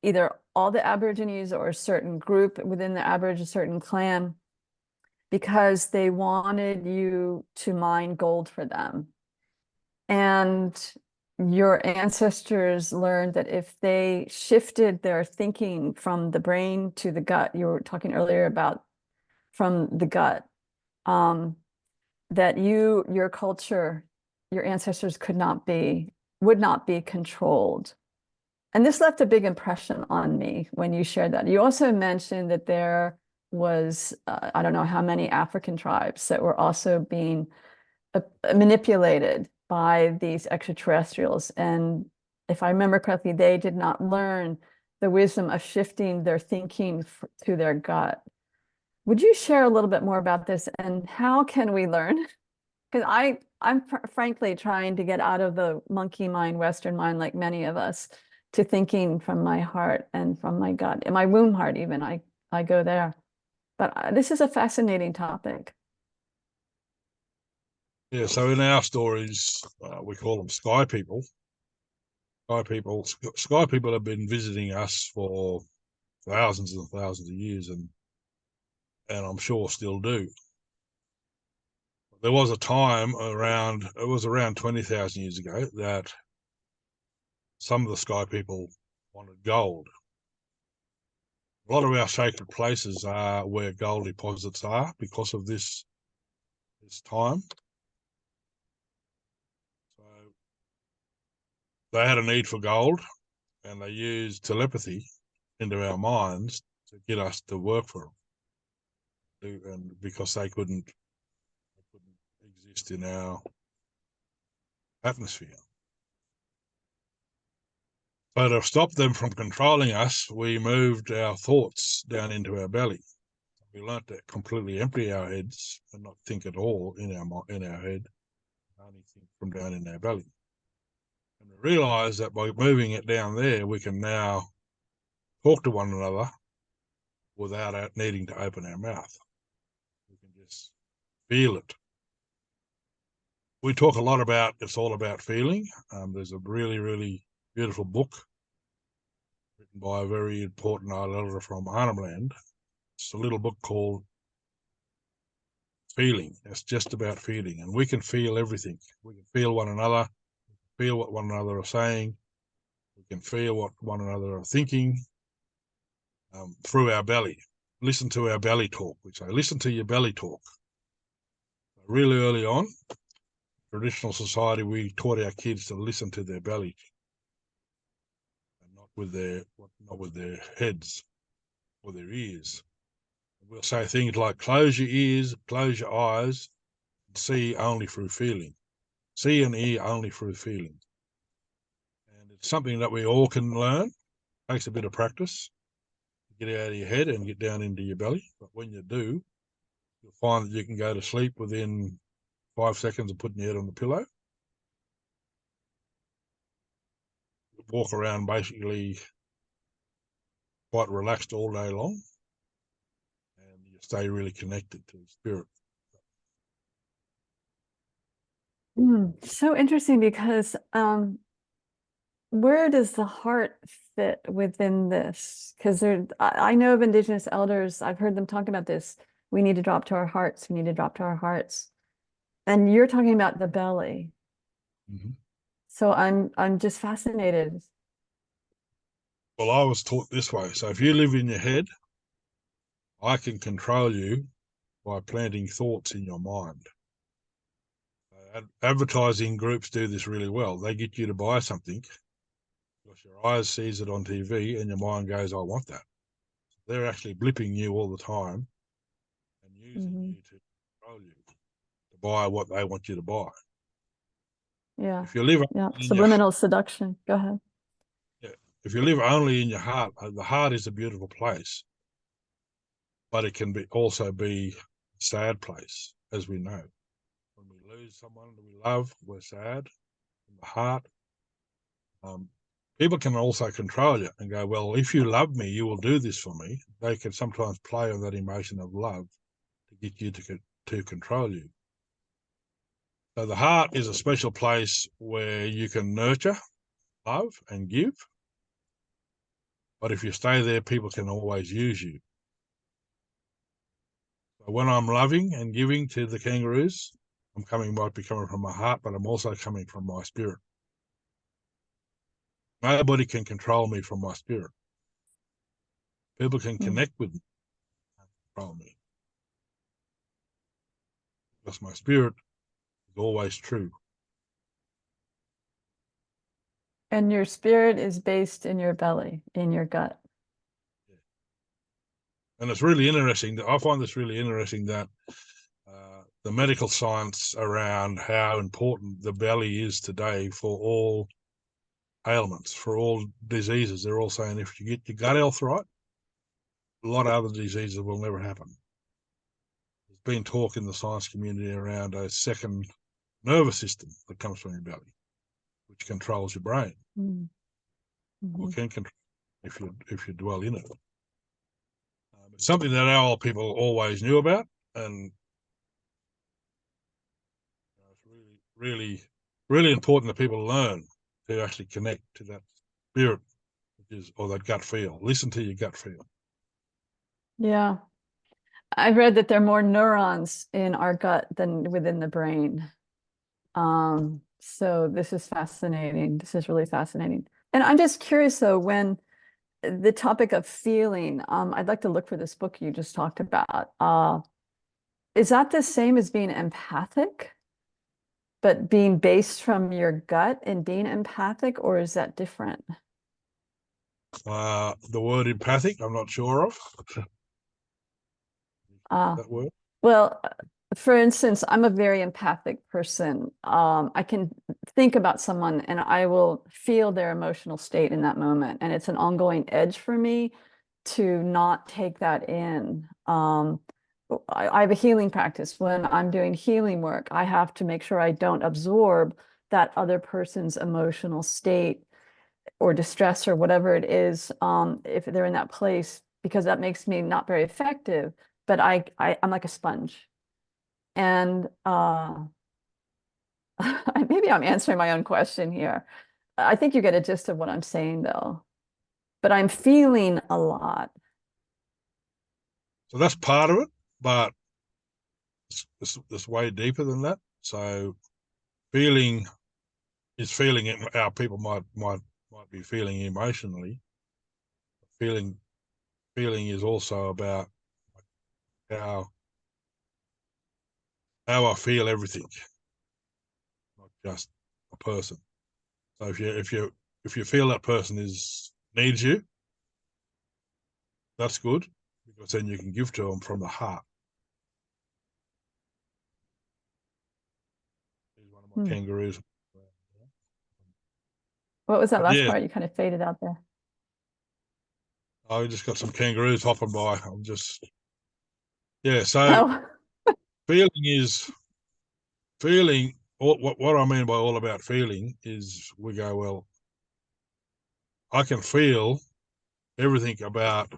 Speaker 1: either all the Aborigines or a certain group within the Aborigine, a certain clan, because they wanted you to mine gold for them. And your ancestors learned that if they shifted their thinking from the brain to the gut, you were talking earlier about from the gut, that your culture, your ancestors would not be controlled. And this left a big impression on me when you shared that. You also mentioned that there was, I don't know how many African tribes that were also being manipulated by these extraterrestrials. And if I remember correctly, they did not learn the wisdom of shifting their thinking to their gut. Would you share a little bit more about this and how can we learn? Because I'm frankly trying to get out of the monkey mind, Western mind, like many of us, to thinking from my heart and from my gut, and my womb heart even. I go there. But this is a fascinating topic.
Speaker 2: Yeah, so in our stories, we call them sky people. Sky people have been visiting us for thousands and thousands of years, and I'm sure still do. There was a time it was around 20,000 years ago that some of the sky people wanted gold. A lot of our sacred places are where gold deposits are because of this time. So they had a need for gold, and they used telepathy into our minds to get us to work for them, and because they couldn't exist in our atmosphere. So to stop them from controlling us, we moved our thoughts down into our belly. We learnt to completely empty our heads and not think at all in our head, only think from down in our belly. And we realised that by moving it down there, we can now talk to one another without needing to open our mouth. We can just feel it. We talk a lot about it's all about feeling. There's a really, really beautiful book written by a very important elder from Arnhem. It's a little book called Feeling. It's just about feeling, and we can feel everything. We can feel one another, feel what one another are saying. We can feel what one another are thinking through our belly. Listen to our belly talk. We say, listen to your belly talk. Really early on, traditional society, we taught our kids to listen to their belly, and not with their heads or their ears. We'll say things like, close your ears, close your eyes, and see only through feeling. See and hear only through feeling. And it's something that we all can learn. It takes a bit of practice to get out of your head and get down into your belly. But when you do, you'll find that you can go to sleep within 5 seconds of putting your head on the pillow. Walk around basically quite relaxed all day long, and you stay really connected to the spirit.
Speaker 1: So interesting because where does the heart fit within this? Because I know of Indigenous elders, I've heard them talk about this. We need to drop to our hearts. We need to drop to our hearts. And you're talking about the belly.
Speaker 2: Mm-hmm.
Speaker 1: So I'm just fascinated.
Speaker 2: Well, I was taught this way. So if you live in your head, I can control you by planting thoughts in your mind. Advertising groups do this really well. They get you to buy something because your eyes sees it on TV and your mind goes, I want that. They're actually blipping you all the time and using
Speaker 1: Mhm.
Speaker 2: you to control you to buy what they want you to buy.
Speaker 1: Yeah.
Speaker 2: If you live
Speaker 1: Yeah.
Speaker 2: in your
Speaker 1: Subliminal seduction. Go ahead.
Speaker 2: Yeah, if you live only in your heart, the heart is a beautiful place, but it can also be a sad place, as we know. When we lose someone that we love, we're sad in the heart. Um, People can also control you and go, well, if you love me, you will do this for me. They can sometimes play on that emotion of love to get you to control you. So the heart is a special place where you can nurture, love, and give. But if you stay there, people can always use you. So when I'm loving and giving to the kangaroos, might be coming from my heart, but I'm also coming from my spirit. Nobody can control me from my spirit. People can
Speaker 1: Mm.
Speaker 2: connect with me, control me, because my spirit is always true.
Speaker 1: And your spirit is based in your belly, in your gut.
Speaker 2: And it's really interesting. I find this really interesting that the medical science around how important the belly is today for all ailments, for all diseases. They're all saying if you get your gut health right, a lot of other diseases will never happen. There's been talk in the science community around a second nervous system that comes from your belly, which controls your brain, or
Speaker 1: Mm-hmm.
Speaker 2: can control if you dwell in it. It's something that our old people always knew about, and it's really, really important that people learn to actually connect to that spirit, which is, or that gut feel. Listen to your gut feel.
Speaker 1: Yeah. I've read that there are more neurons in our gut than within the brain. So this is fascinating. This is really fascinating. And I'm just curious though, when the topic of feeling, I'd like to look for this book you just talked about. Is that the same as being empathic, but being based from your gut and being empathic, or is that different?
Speaker 2: The word empathic, I'm not sure of
Speaker 1: Uh,
Speaker 2: that word.
Speaker 1: well, for instance, I'm a very empathic person. I can think about someone and I will feel their emotional state in that moment. And it's an ongoing edge for me to not take that in. I have a healing practice. When I'm doing healing work, I have to make sure I don't absorb that other person's emotional state or distress or whatever it is, if they're in that place, because that makes me not very effective. But I'm like a sponge. And maybe I'm answering my own question here. I think you get a gist of what I'm saying, though. But I'm feeling a lot.
Speaker 2: So that's part of it, but it's way deeper than that. So feeling is feeling it. Our people might be feeling emotionally. Feeling feeling is also about how I feel everything, not just a person. So if you feel that person needs you, that's good because then you can give to them from the heart. He's one of my
Speaker 1: Hmm.
Speaker 2: kangaroos.
Speaker 1: What was that
Speaker 2: But
Speaker 1: last
Speaker 2: yeah,
Speaker 1: part? You kind of faded out there.
Speaker 2: I just got some kangaroos hopping by. I'm just yeah. So
Speaker 1: Oh,
Speaker 2: feeling is feeling. What I mean by all about feeling is we go, well, I can feel everything about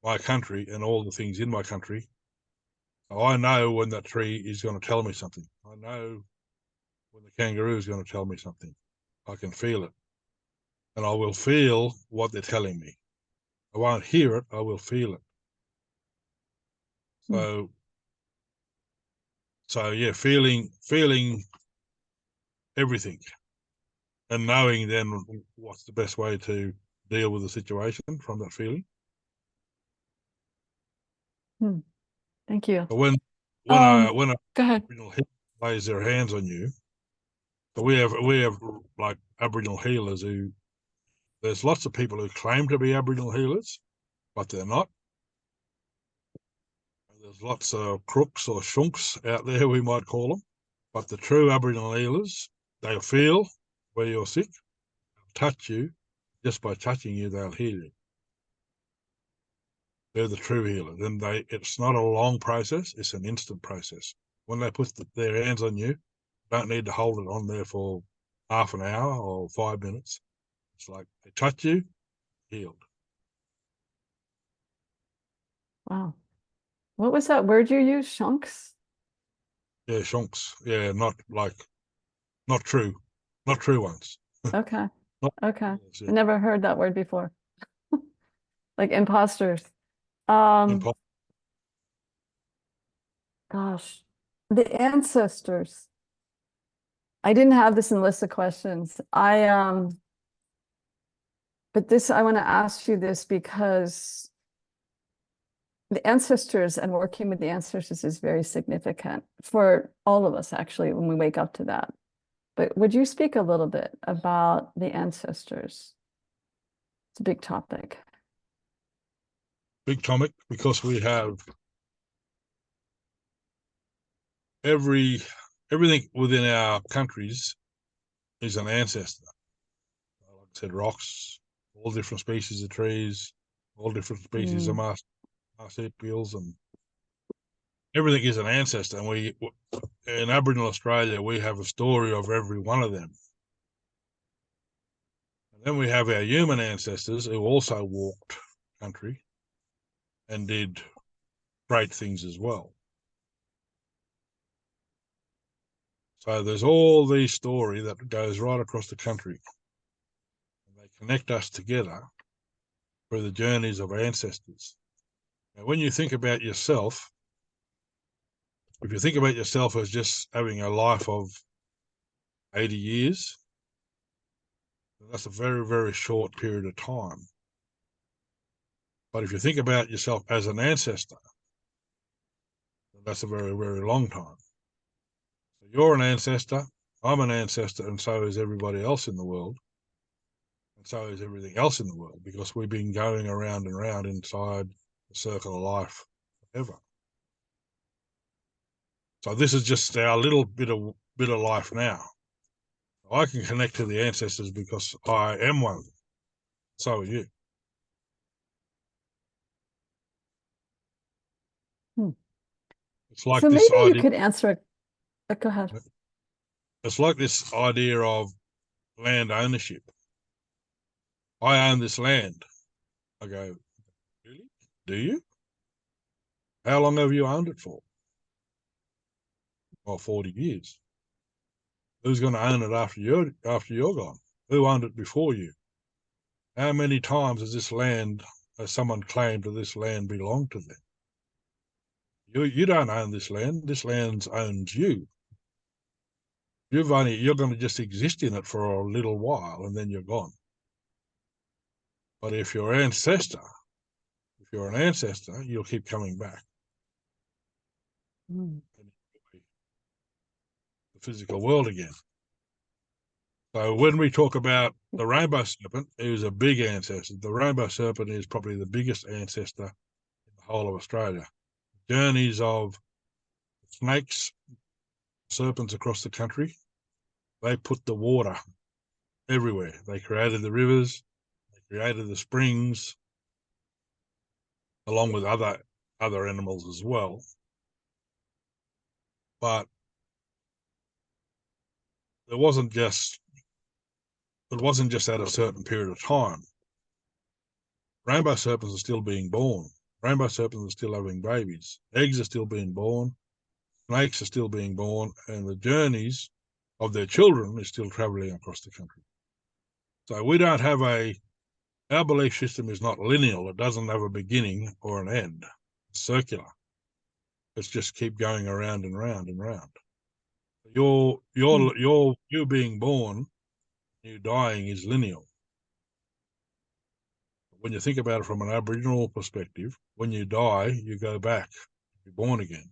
Speaker 2: my country and all the things in my country. I know when that tree is going to tell me something. I know when the kangaroo is going to tell me something. I can feel it. And I will feel what they're telling me. I won't hear it, I will feel it.
Speaker 1: hmm.
Speaker 2: So yeah, feeling everything and knowing then what's the best way to deal with the situation from that feeling.
Speaker 1: Hmm. Thank you.
Speaker 2: But
Speaker 1: Um,
Speaker 2: when a
Speaker 1: Go ahead.
Speaker 2: Aboriginal healer lays their hands on you, but we have like Aboriginal healers who there's lots of people who claim to be Aboriginal healers, but they're not. There's lots of crooks or shunks out there, we might call them. But the true Aboriginal healers, they'll feel where you're sick, touch you. Just by touching you, they'll heal you. They're the true healers. And it's not a long process, it's an instant process. When they put their hands on you, don't need to hold it on there for half an hour or 5 minutes. It's like they touch you, healed.
Speaker 1: Wow. What was that word you used? Shunks?
Speaker 2: Yeah, shunks. Yeah, not true, not true ones.
Speaker 1: Okay.
Speaker 2: Not,
Speaker 1: Okay.
Speaker 2: yeah,
Speaker 1: I never heard that word before. Like imposters.
Speaker 2: impossible.
Speaker 1: Gosh, the ancestors. I didn't have this in list of questions. But this I want to ask you this because the ancestors and working with the ancestors is very significant for all of us actually when we wake up to that. but would you speak a little bit about the ancestors? It's a big topic.
Speaker 2: Big topic, because we have everything within our countries is an ancestor. Like I said, rocks, all different species of trees, all different species of marsupials, and everything is an ancestor. And we, in Aboriginal Australia, we have a story of every one of them. And then we have our human ancestors who also walked country and did great things as well. So there's all these story that goes right across the country. And they connect us together through the journeys of ancestors. Now, when you think about yourself, if you think about yourself as just having a life of 80 years, that's a very, very short period of time. But if you think about yourself as an ancestor, that's a very, very long time. So you're an ancestor, I'm an ancestor, and so is everybody else in the world. And so is everything else in the world, because we've been going around and around inside the circle of life forever. So this is just our little bit of life now. I can connect to the ancestors because I am one of them. So are you.
Speaker 1: Hmm.
Speaker 2: It's like
Speaker 1: So
Speaker 2: this
Speaker 1: maybe you
Speaker 2: idea.
Speaker 1: could answer. Go ahead.
Speaker 2: It's like this idea of land ownership. I own this land. I go, really? Do you? How long have you owned it for? Well, 40 years. Who's going to own it after you're gone? Who owned it before you? How many times has someone claimed that this land belonged to them? You don't own this land. This land owns you. You're going to just exist in it for a little while and then you're gone. But if you're an ancestor, you'll keep coming back.
Speaker 1: Mm.
Speaker 2: The physical world again. So when we talk about the rainbow serpent, it was a big ancestor. The rainbow serpent is probably the biggest ancestor in the whole of Australia. Journeys of snakes, serpents across the country, they put the water everywhere. They created the rivers, they created the springs, along with other animals as well. But it wasn't just at a certain period of time. Rainbow serpents are still being born. Rainbow serpents are still having babies. Eggs are still being born. Snakes are still being born, and the journeys of their children is still traveling across the country. So we don't have our belief system is not lineal. It doesn't have a beginning or an end. It's circular. It's just keep going around and round and round. You being born, you dying is lineal. When you think about it from an Aboriginal perspective, when you die, you go back, you're born again.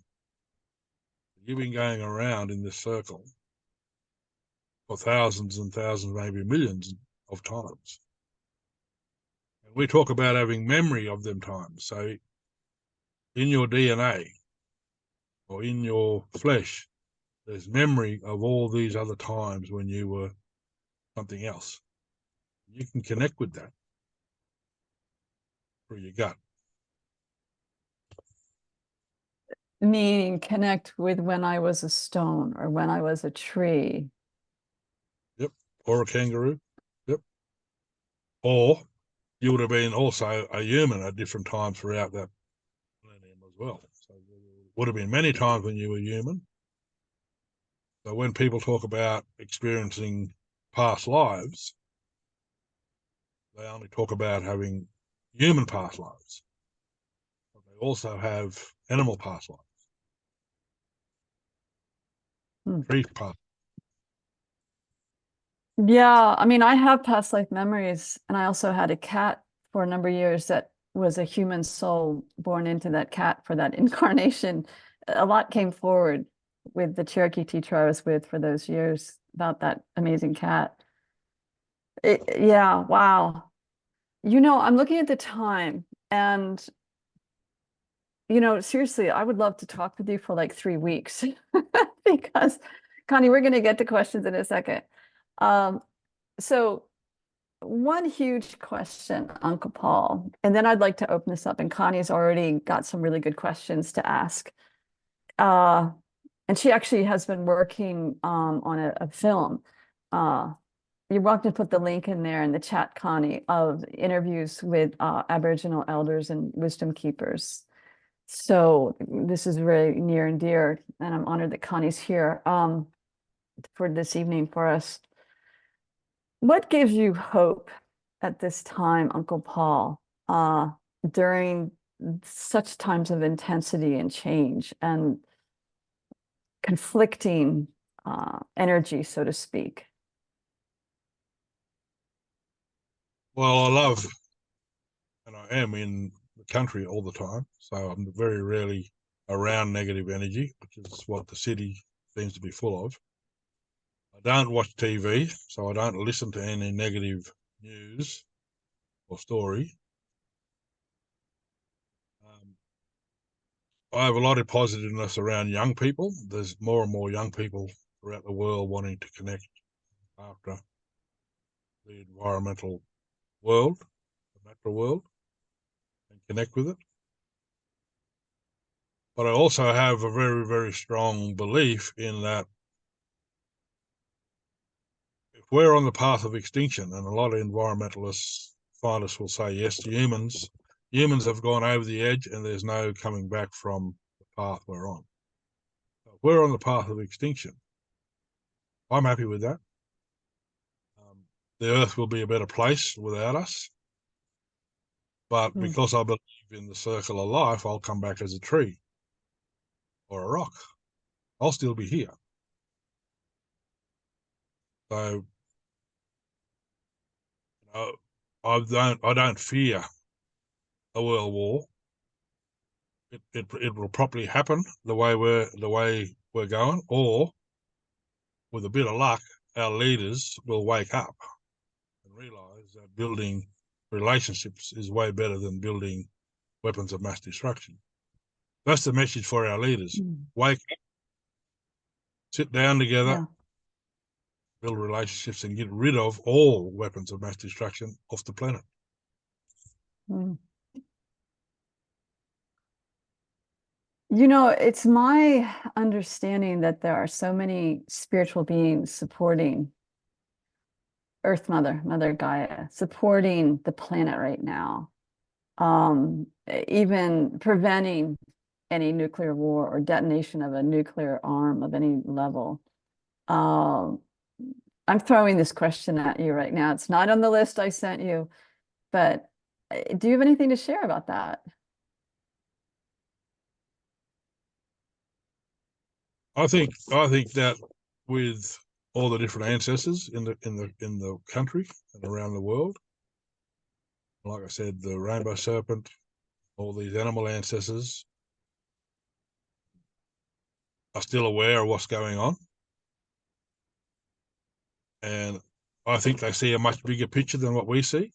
Speaker 2: You've been going around in this circle for thousands and thousands, maybe millions of times. And we talk about having memory of them times. So in your DNA or in your flesh, there's memory of all these other times when you were something else. You can connect with that through your gut.
Speaker 1: Meaning connect with when I was a stone or when I was a tree.
Speaker 2: Yep. Or a kangaroo. Yep. Or you would have been also a human at different times throughout that millennium as well. So there would have been many times when you were human. So when people talk about experiencing past lives, they only talk about having human past lives. But they also have animal past lives. Tree past.
Speaker 1: Yeah, I mean, I have past life memories, and I also had a cat for a number of years that was a human soul born into that cat for that incarnation. A lot came forward with the Cherokee teacher I was with for those years about that amazing cat. Yeah, wow. I'm looking at the time and seriously, I would love to talk with you for like 3 weeks because Connie, we're going to get to questions in a second. Um, so one huge question, Uncle Paul, and then I'd like to open this up, and Connie's already got some really good questions to ask. Uh, and she actually has been working on a film. Uh, you're welcome to put the link in there in the chat, Connie, of interviews with Aboriginal elders and wisdom keepers. So this is very near and dear, and I'm honored that Connie's here for this evening for us. What gives you hope at this time, Uncle Paul, during such times of intensity and change and conflicting energy, so to speak?
Speaker 2: Well, I love, and I am in the country all the time, so I'm very rarely around negative energy, which is what the city seems to be full of. I don't watch TV, so I don't listen to any negative news or story. I have a lot of positiveness around young people. There's more and more young people throughout the world wanting to connect after the environmental world, the natural world, and connect with it. But I also have a very, very strong belief in that if we're on the path of extinction, and a lot of environmentalists, scientists will say, yes, humans have gone over the edge and there's no coming back from the path we're on. So if we're on the path of extinction, I'm happy with that. The earth will be a better place without us. But
Speaker 1: Mm.
Speaker 2: because I believe in the circle of life, I'll come back as a tree or a rock. I'll still be here. So I don't fear a world war. It will probably happen the way we're going, or with a bit of luck, our leaders will wake up and realise that building relationships is way better than building weapons of mass destruction. That's the message for our leaders.
Speaker 1: Mm.
Speaker 2: Wake up, sit down together,
Speaker 1: Yeah.
Speaker 2: build relationships, and get rid of all weapons of mass destruction off the planet.
Speaker 1: Mm. It's my understanding that there are so many spiritual beings supporting Earth Mother, Mother Gaia, supporting the planet right now, even preventing any nuclear war or detonation of a nuclear arm of any level. Um, I'm throwing this question at you right now. It's not on the list I sent you, but do you have anything to share about that?
Speaker 2: I think that with all the different ancestors in the country and around the world, like I said, the rainbow serpent, all these animal ancestors are still aware of what's going on, and I think they see a much bigger picture than what we see.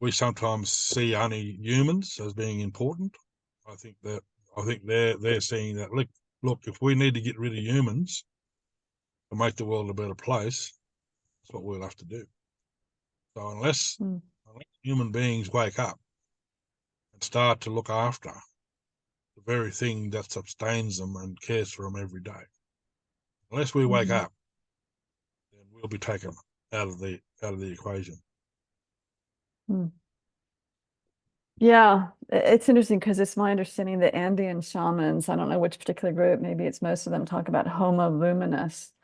Speaker 2: We sometimes see only humans as being important. I think that I think they're seeing that. Look, if we need to get rid of humans to make the world a better place, that's what we'll have to do. So
Speaker 1: Mm.
Speaker 2: unless human beings wake up and start to look after the very thing that sustains them and cares for them every day, unless we wake
Speaker 1: Mhm.
Speaker 2: up, then we'll be taken out of the equation.
Speaker 1: Mm. Yeah, it's interesting because it's my understanding that Andean shamans, I don't know which particular group, maybe it's most of them, talk about Homo luminous,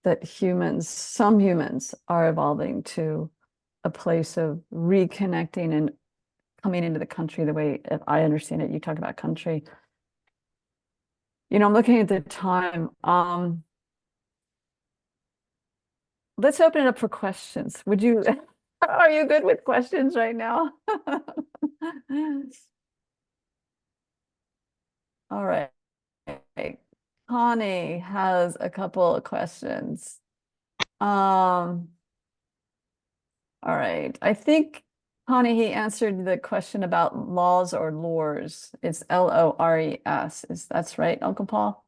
Speaker 1: that some humans are evolving to a place of reconnecting and coming into the country the way if I understand it. You talk about country. I'm looking at the time. Let's open it up for questions. Are you good with questions right now? All right. Connie has a couple of questions. All right. I think, Connie, he answered the question about laws or lores. It's Lores. That's right, Uncle Paul?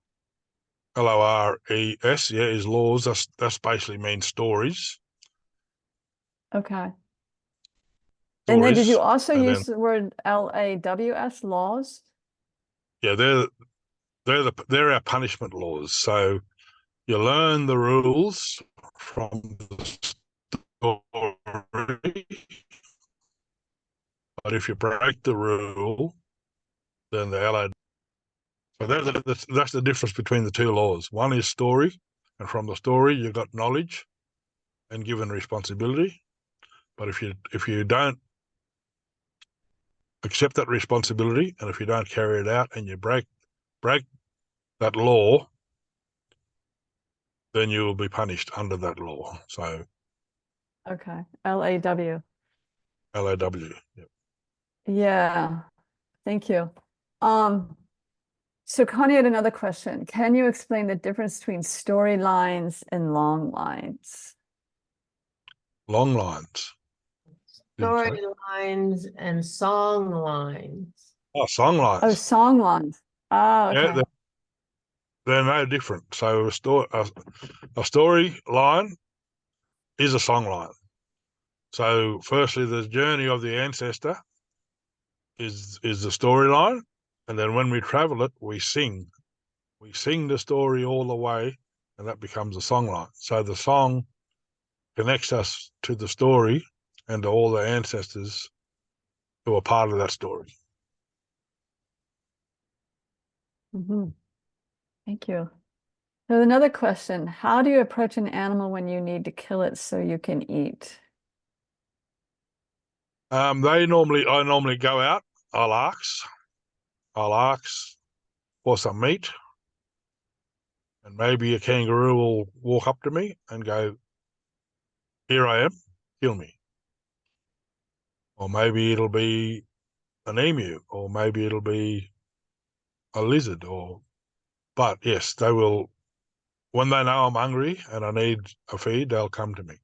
Speaker 2: Lores, yeah, is laws. That's basically means stories.
Speaker 1: Okay. And then did you
Speaker 2: Stories.
Speaker 1: also
Speaker 2: And then
Speaker 1: use the word LAWS, laws?
Speaker 2: yeah, they're our punishment laws. So you learn the rules from the story, but if you break the rule, then the LA. So that's the difference between the two laws. One is story, and from the story you got knowledge and given responsibility. But if you don't accept that responsibility, and if you don't carry it out, and you break that law, then you will be punished under that law. So
Speaker 1: Okay. LAW.
Speaker 2: LAW. Yep.
Speaker 1: Yeah. Thank you. Um, so Connie had another question. Can you explain the difference between storylines and long lines?
Speaker 2: Long lines. Did you say?
Speaker 3: Storylines and song lines.
Speaker 2: Oh, song
Speaker 1: Oh,
Speaker 2: lines.
Speaker 1: song lines. Oh,
Speaker 2: Yeah,
Speaker 1: okay.
Speaker 2: they're no different. So a story line is a song line. So firstly, the journey of the ancestor is the storyline, and then when we travel it, we sing. We sing the story all the way, and that becomes a song line. So the song connects us to the story and to all the ancestors who are part of that story.
Speaker 1: Mhm. Thank you. So another question, how do you approach an animal when you need to kill it so you can eat?
Speaker 2: I normally go out. I'll ask. I'll ask for some meat, and maybe a kangaroo will walk up to me and go, "Here I am, kill me." Or maybe it'll be an emu, or maybe it'll be a lizard. But yes, they will. When they know I'm hungry and I need a feed, they'll come to me.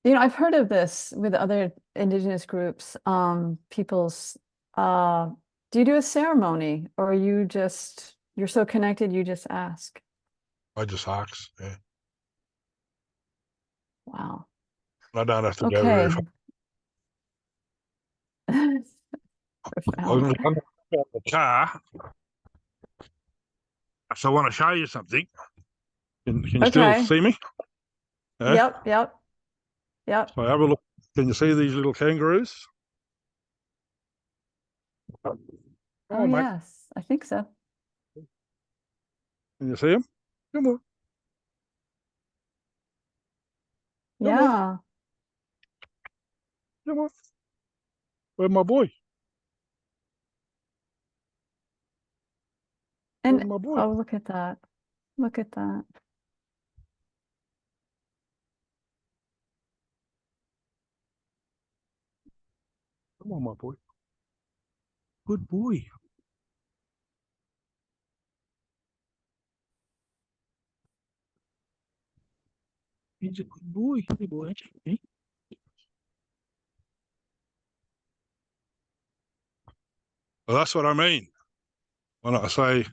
Speaker 1: I've heard of this with other indigenous groups, people's, uh, do you do a ceremony or you're so connected, you just ask?
Speaker 2: I just ask. Yeah,
Speaker 1: Wow.
Speaker 2: I don't have to go very far.
Speaker 1: Okay.
Speaker 2: I'm
Speaker 1: Profound.
Speaker 2: going to out the car, so I want to show you something. Can you still
Speaker 1: Okay.
Speaker 2: see me? Yeah.
Speaker 1: Yep, yep, yep.
Speaker 2: So have a look. Can you see these little kangaroos? Come
Speaker 1: Oh,
Speaker 2: on, mate.
Speaker 1: yes, I think so.
Speaker 2: Can you see them? Come on. Come on.
Speaker 1: Yeah.
Speaker 2: Come on. Where's my boy? Where's
Speaker 1: And
Speaker 2: my boy?
Speaker 1: oh, look at that. Look at that.
Speaker 2: Come on, my boy. Good boy. He's a good boy. Good boy. Eh? Well, that's what I mean when I say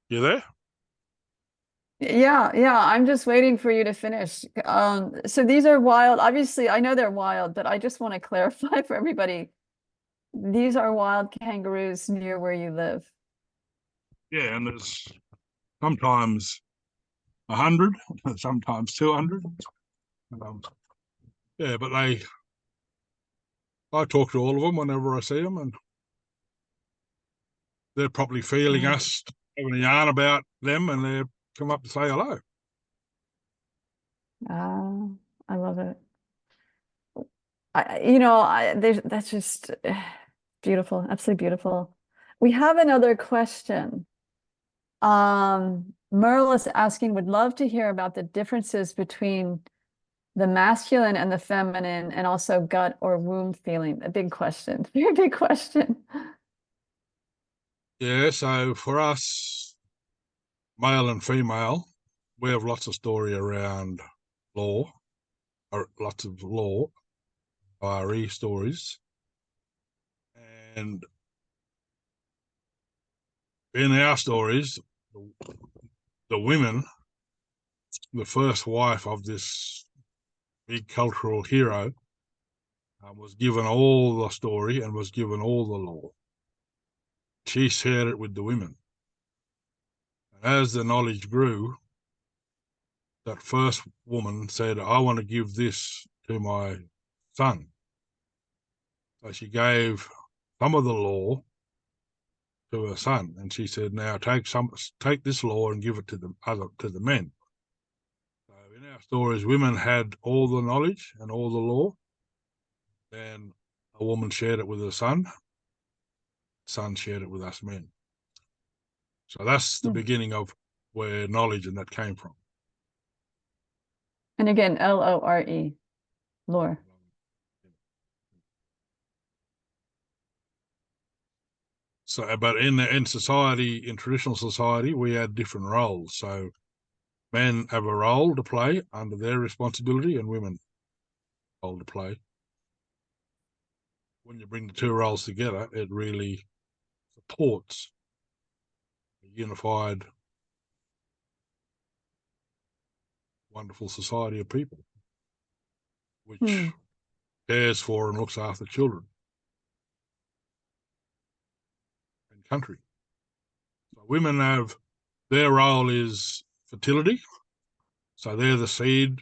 Speaker 2: you there.
Speaker 1: Yeah, yeah, I'm just waiting for you to finish. So these are wild. Obviously, I know they're wild, but I just want to clarify for everybody. These are wild kangaroos near where you live.
Speaker 2: Yeah, and there's sometimes 100, sometimes 200. Um, yeah, but I talk to all of them whenever I see them, and they're probably feeling
Speaker 1: Oh,
Speaker 2: us having a yarn about them, and they come up to say hello.
Speaker 1: I love it. That's just beautiful, absolutely beautiful. We have another question. Merle is asking, would love to hear about the differences between the masculine and the feminine, and also gut or womb feeling. A big question, very big question.
Speaker 2: Yeah, so for us, male and female, we have lots of story around law, or lots of law, RE stories. And in our stories, the women, the first wife of this big cultural hero, was given all the story and was given all the law. She shared it with the women. And as the knowledge grew, that first woman said, I want to give this to my son. So she gave some of the law to her son, and she said, now take this law and give it to the men. So in our stories, women had all the knowledge and all the law. Then a woman shared it with her son shared it with us men. So that's the beginning of where knowledge and that came from.
Speaker 1: And again, Lore, lore.
Speaker 2: So, but in society, in traditional society, we had different roles. So men have a role to play under their responsibility, and women have a role to play. When you bring the two roles together, it really supports a unified, wonderful society of people, which cares for and looks after children and country. So women have, their role is fertility. So they're the seed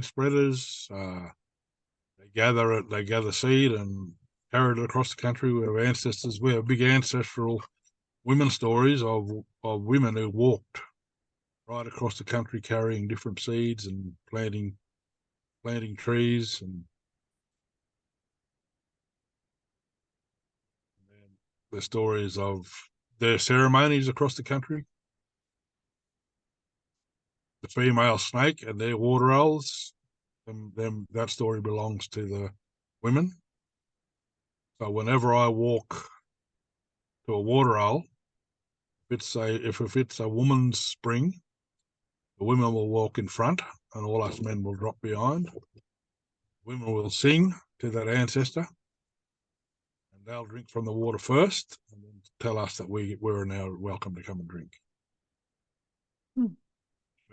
Speaker 2: spreaders. They gather seed and carry it across the country. We have ancestors. We have big ancestral women stories of women who walked right across the country carrying different seeds and planting trees, and the stories of their ceremonies across the country. The female snake and their water owls, that story belongs to the women. So whenever I walk to a water owl, if it's a woman's spring, the women will walk in front and all us men will drop behind. Women will sing to that ancestor and they'll drink from the water first and then tell us that we're now welcome to come and drink. We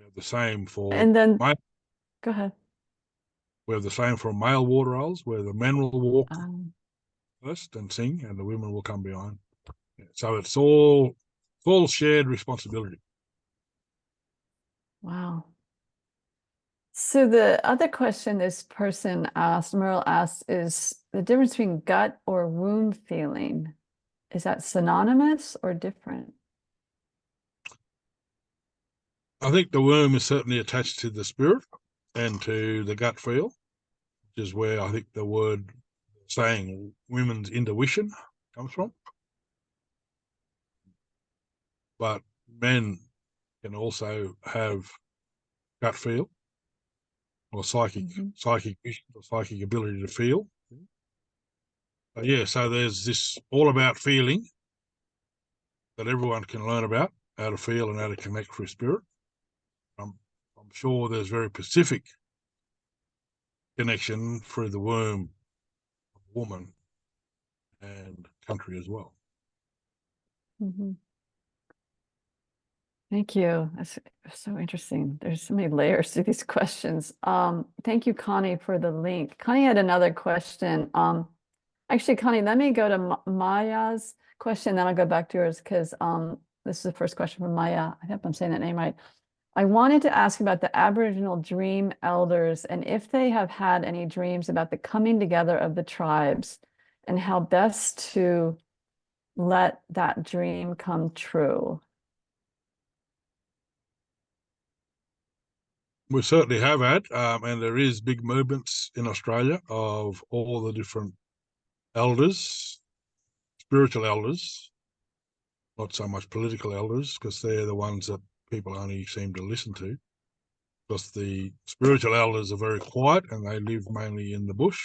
Speaker 2: have the same for
Speaker 1: And then, go ahead.
Speaker 2: We have the same for male water owls, where the men will walk first and sing and the women will come behind. So it's all shared responsibility.
Speaker 1: Wow. So the other question this person asked, Merle asked, is the difference between gut or womb feeling. Is that synonymous or different?
Speaker 2: I think the womb is certainly attached to the spirit and to the gut feel, which is where I think the word saying women's intuition comes from. But men can also have gut feel or psychic vision or psychic ability to feel. But yeah, so there's this all about feeling that everyone can learn about, how to feel and how to connect with spirit. I'm sure there's very specific connection through the womb of a woman and country as well.
Speaker 1: Thank you. That's so interesting. There's so many layers to these questions. Thank you, Connie, for the link. Connie had another question. Actually, Connie, let me go to Maya's question, then I'll go back to yours because this is the first question from Maya. I hope I'm saying that name right. I wanted to ask about the Aboriginal dream elders and if they have had any dreams about the coming together of the tribes and how best to let that dream come true.
Speaker 2: We certainly have had, and there is big movements in Australia of all the different elders, spiritual elders, not so much political elders, because they're the ones that people only seem to listen to. because the spiritual elders are very quiet and they live mainly in the bush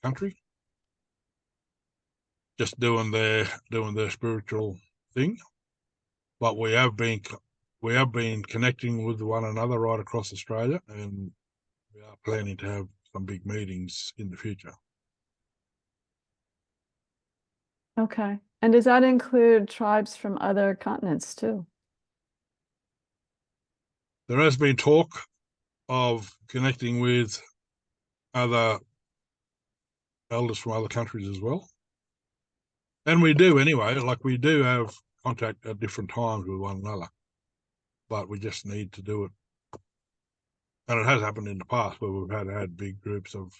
Speaker 2: country, just doing their spiritual thing. But we have been connecting with one another right across Australia, and we are planning to have some big meetings in the future.
Speaker 1: Okay. And does that include tribes from other continents too?
Speaker 2: There has been talk of connecting with other elders from other countries as well. And we do anyway, like we do have contact at different times with one another, but we just need to do it. And it has happened in the past where we've had big groups of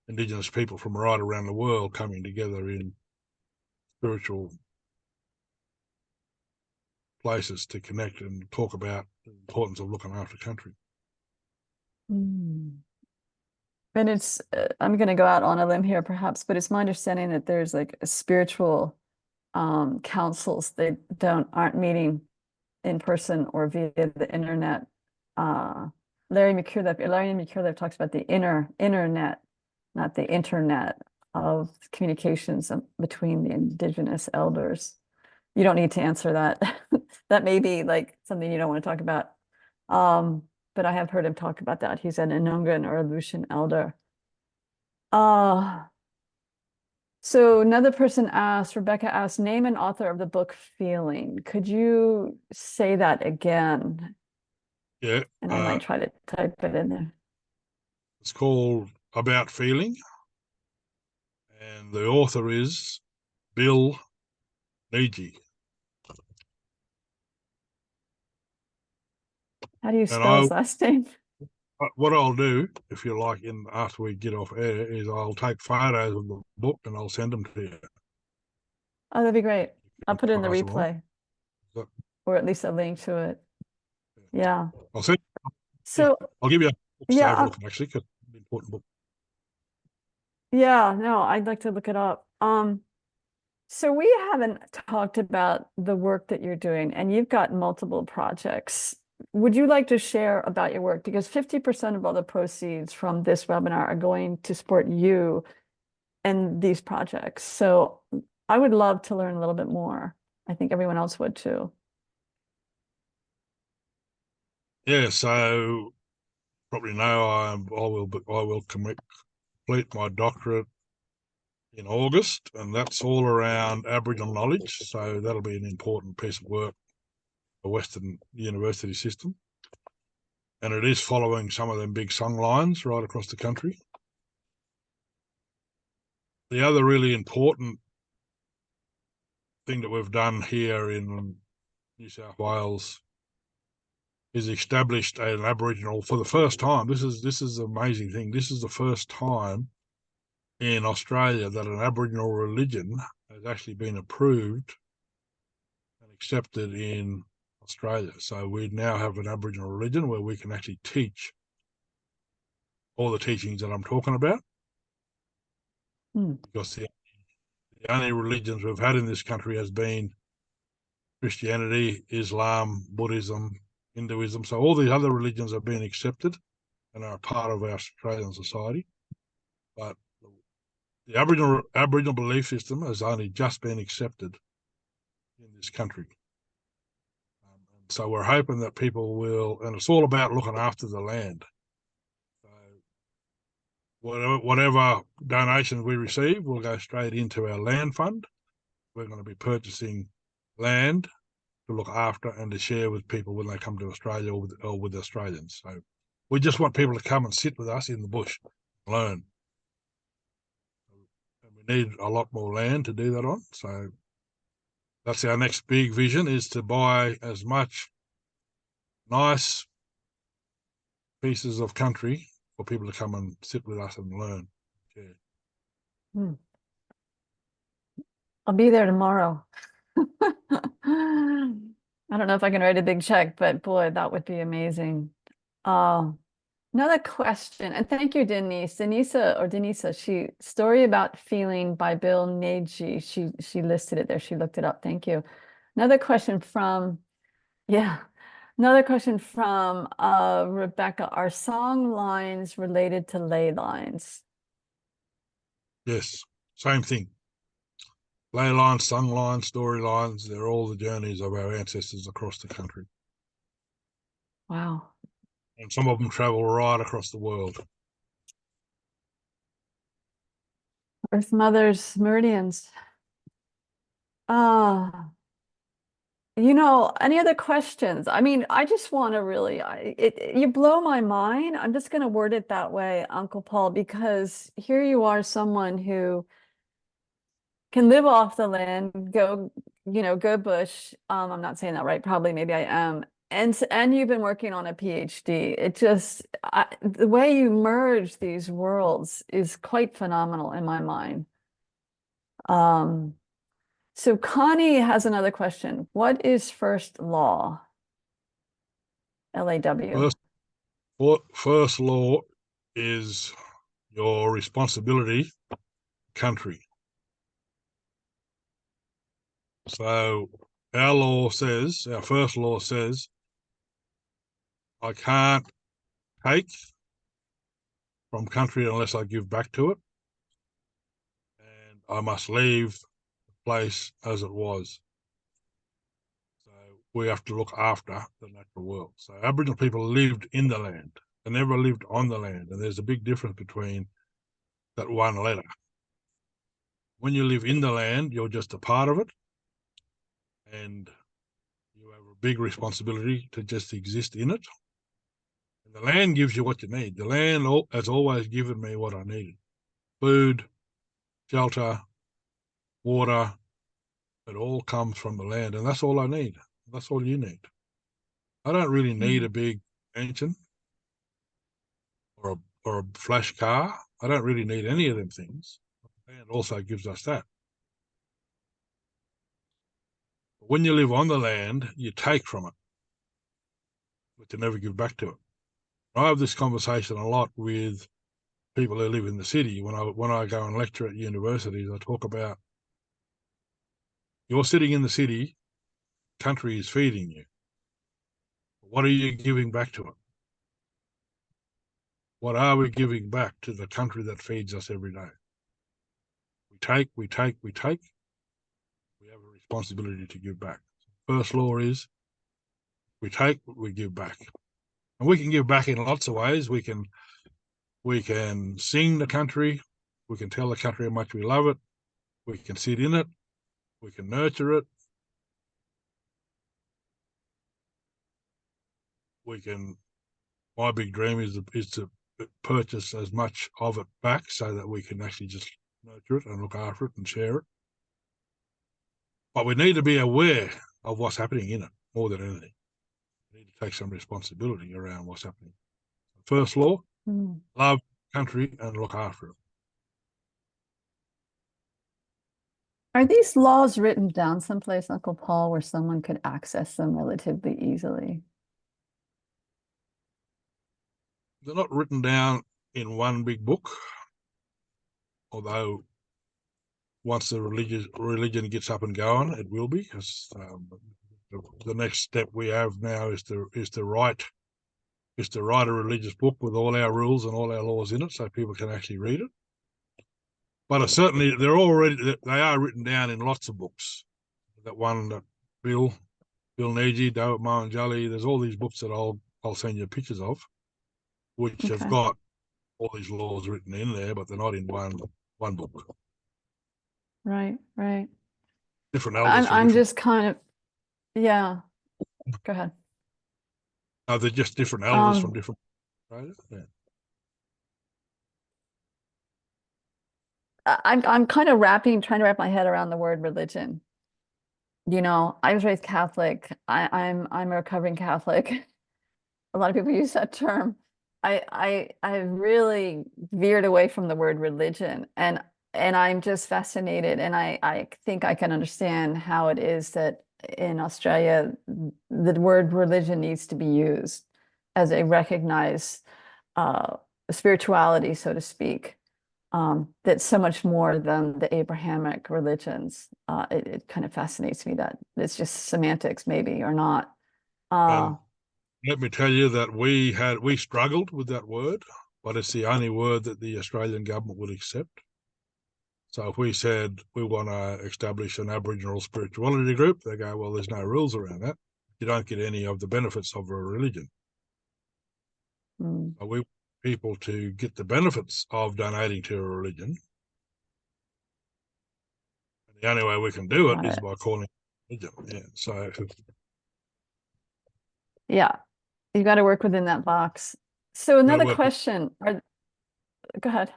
Speaker 2: Indigenous people from right around the world coming together in spiritual places to connect and talk about the importance of looking after country.
Speaker 1: Mm. And it's, I'm going to go out on a limb here perhaps, but it's my understanding that there's like a spiritual councils. They aren't meeting in person or via the internet. Larry McCurliffe talks about the internet, not the internet of communications between the Indigenous elders. You don't need to answer that. That may be like something you don't want to talk about. But I have heard him talk about that. He's an Inungan or Aleutian elder. So another person asked, Rebecca asked, name an author of the book Feeling. Could you say that again?
Speaker 2: Yeah.
Speaker 1: And I might try to type it in there.
Speaker 2: It's called About Feeling, and the author is Bill Niji.
Speaker 1: How do you spell his last name?
Speaker 2: What I'll do, if you like, after we get off air, is I'll take photos of the book and I'll send them to you.
Speaker 1: Oh, that'd be great. I'll put it in the
Speaker 2: Pass them on.
Speaker 1: replay, or at least a link to it. Yeah.
Speaker 2: I'll send.
Speaker 1: So
Speaker 2: I'll give you a book to
Speaker 1: yeah,
Speaker 2: have a look at, actually, because it's an important book.
Speaker 1: yeah, no, I'd like to look it up. So we haven't talked about the work that you're doing, and you've got multiple projects. Would you like to share about your work? Because 50% of all the proceeds from this webinar are going to support you and these projects. So I would love to learn a little bit more. I think everyone else would too.
Speaker 2: Yeah, so probably know I will complete my doctorate in August, and that's all around Aboriginal knowledge. So that'll be an important piece of work for the Western university system. And it is following some of them big song lines right across the country. The other really important thing that we've done here in New South Wales is established an Aboriginal for the first time. This is an amazing thing. This is the first time in Australia that an Aboriginal religion has actually been approved and accepted in Australia. So we now have an Aboriginal religion where we can actually teach all the teachings that I'm talking about. Because the only religions we've had in this country has been Christianity, Islam, Buddhism, Hinduism. So all these other religions have been accepted and are part of our Australian society. But the Aboriginal belief system has only just been accepted in this country. So we're hoping that people will, and it's all about looking after the land. So whatever donations we receive will go straight into our land fund. We're going to be purchasing land to look after and to share with people when they come to Australia or with Australians. So we just want people to come and sit with us in the bush, learn. And we need a lot more land to do that on. So that's our next big vision, is to buy as much nice pieces of country for people to come and sit with us and learn. Yeah.
Speaker 1: I'll be there tomorrow. I don't know if I can write a big check, but boy, that would be amazing. Another question, and thank you, Denise. Denisa, Story About Feeling by Bill Nagy. She listed it there. She looked it up. Thank you. Another question from, yeah, Another question from Rebecca. Are song lines related to ley lines?
Speaker 2: Yes, same thing. Ley lines, sung lines, story lines, they're all the journeys of our ancestors across the country.
Speaker 1: Wow.
Speaker 2: And some of them travel right across the world.
Speaker 1: Earth Mother's meridians. Ah, any other questions? I mean, I just want to really, you blow my mind. I'm just going to word it that way, Uncle Paul, because here you are, someone who can live off the land, go bush. I'm not saying that right. Probably, maybe I am. And you've been working on a PhD. The way you merge these worlds is quite phenomenal in my mind. So Connie has another question. What is first law? LAW.
Speaker 2: First law is your responsibility, country. So our first law says, I can't take from country unless I give back to it. And I must leave the place as it was. So we have to look after the natural world. So Aboriginal people lived in the land. They never lived on the land. And there's a big difference between that one letter. When you live in the land, you're just a part of it. And you have a big responsibility to just exist in it. And the land gives you what you need. The land has always given me what I needed. Food, shelter, water, it all comes from the land. And that's all I need. That's all you need. I don't really need a big mansion or a flash car. I don't really need any of them things. The land also gives us that. But when you live on the land, you take from it, but you never give back to it. I have this conversation a lot with people who live in the city. When I go and lecture at universities, I talk about, you're sitting in the city, country is feeding you. What are you giving back to it? What are we giving back to the country that feeds us every day? We take. We have a responsibility to give back. First law is we take, we give back. And we can give back in lots of ways. We can sing the country. We can tell the country how much we love it. We can sit in it. We can nurture it. My big dream is to purchase as much of it back so that we can actually just nurture it and look after it and share it. But we need to be aware of what's happening in it more than anything. We need to take some responsibility around what's happening. First law, love country and look after it.
Speaker 1: Are these laws written down someplace, Uncle Paul, where someone could access them relatively easily?
Speaker 2: They're not written down in one big book, although once the religion gets up and going, it will be. Because the next step we have now is to write a religious book with all our rules and all our laws in it, so people can actually read it. But certainly they are written down in lots of books. That one that Bill Needy, David Mohanjali, there's all these books that I'll send you pictures of, which have got all these laws written in there, but they're not in one book.
Speaker 1: Right.
Speaker 2: Different elders.
Speaker 1: I'm just kind of, yeah. Go ahead.
Speaker 2: No, they're just different elders from different. Yeah.
Speaker 1: I'm kind of trying to wrap my head around the word religion. I was raised Catholic. I'm a recovering Catholic. A lot of people use that term. I really veered away from the word religion, and I'm just fascinated, and I think I can understand how it is that in Australia the word religion needs to be used as a recognized spirituality, so to speak. That's so much more than the Abrahamic religions. It kind of fascinates me that it's just semantics, maybe, or not.
Speaker 2: let me tell you that we struggled with that word, but it's the only word that the Australian government would accept. So if we said we want to establish an Aboriginal spirituality group, they go, well, there's no rules around that. You don't get any of the benefits of a religion.
Speaker 1: Mm.
Speaker 2: So we want people to get the benefits of donating to a religion. And the only way we can do it
Speaker 1: Got
Speaker 2: is
Speaker 1: it.
Speaker 2: by calling it religion. Yeah. So
Speaker 1: Yeah, you got to work within that box. So another question, go ahead.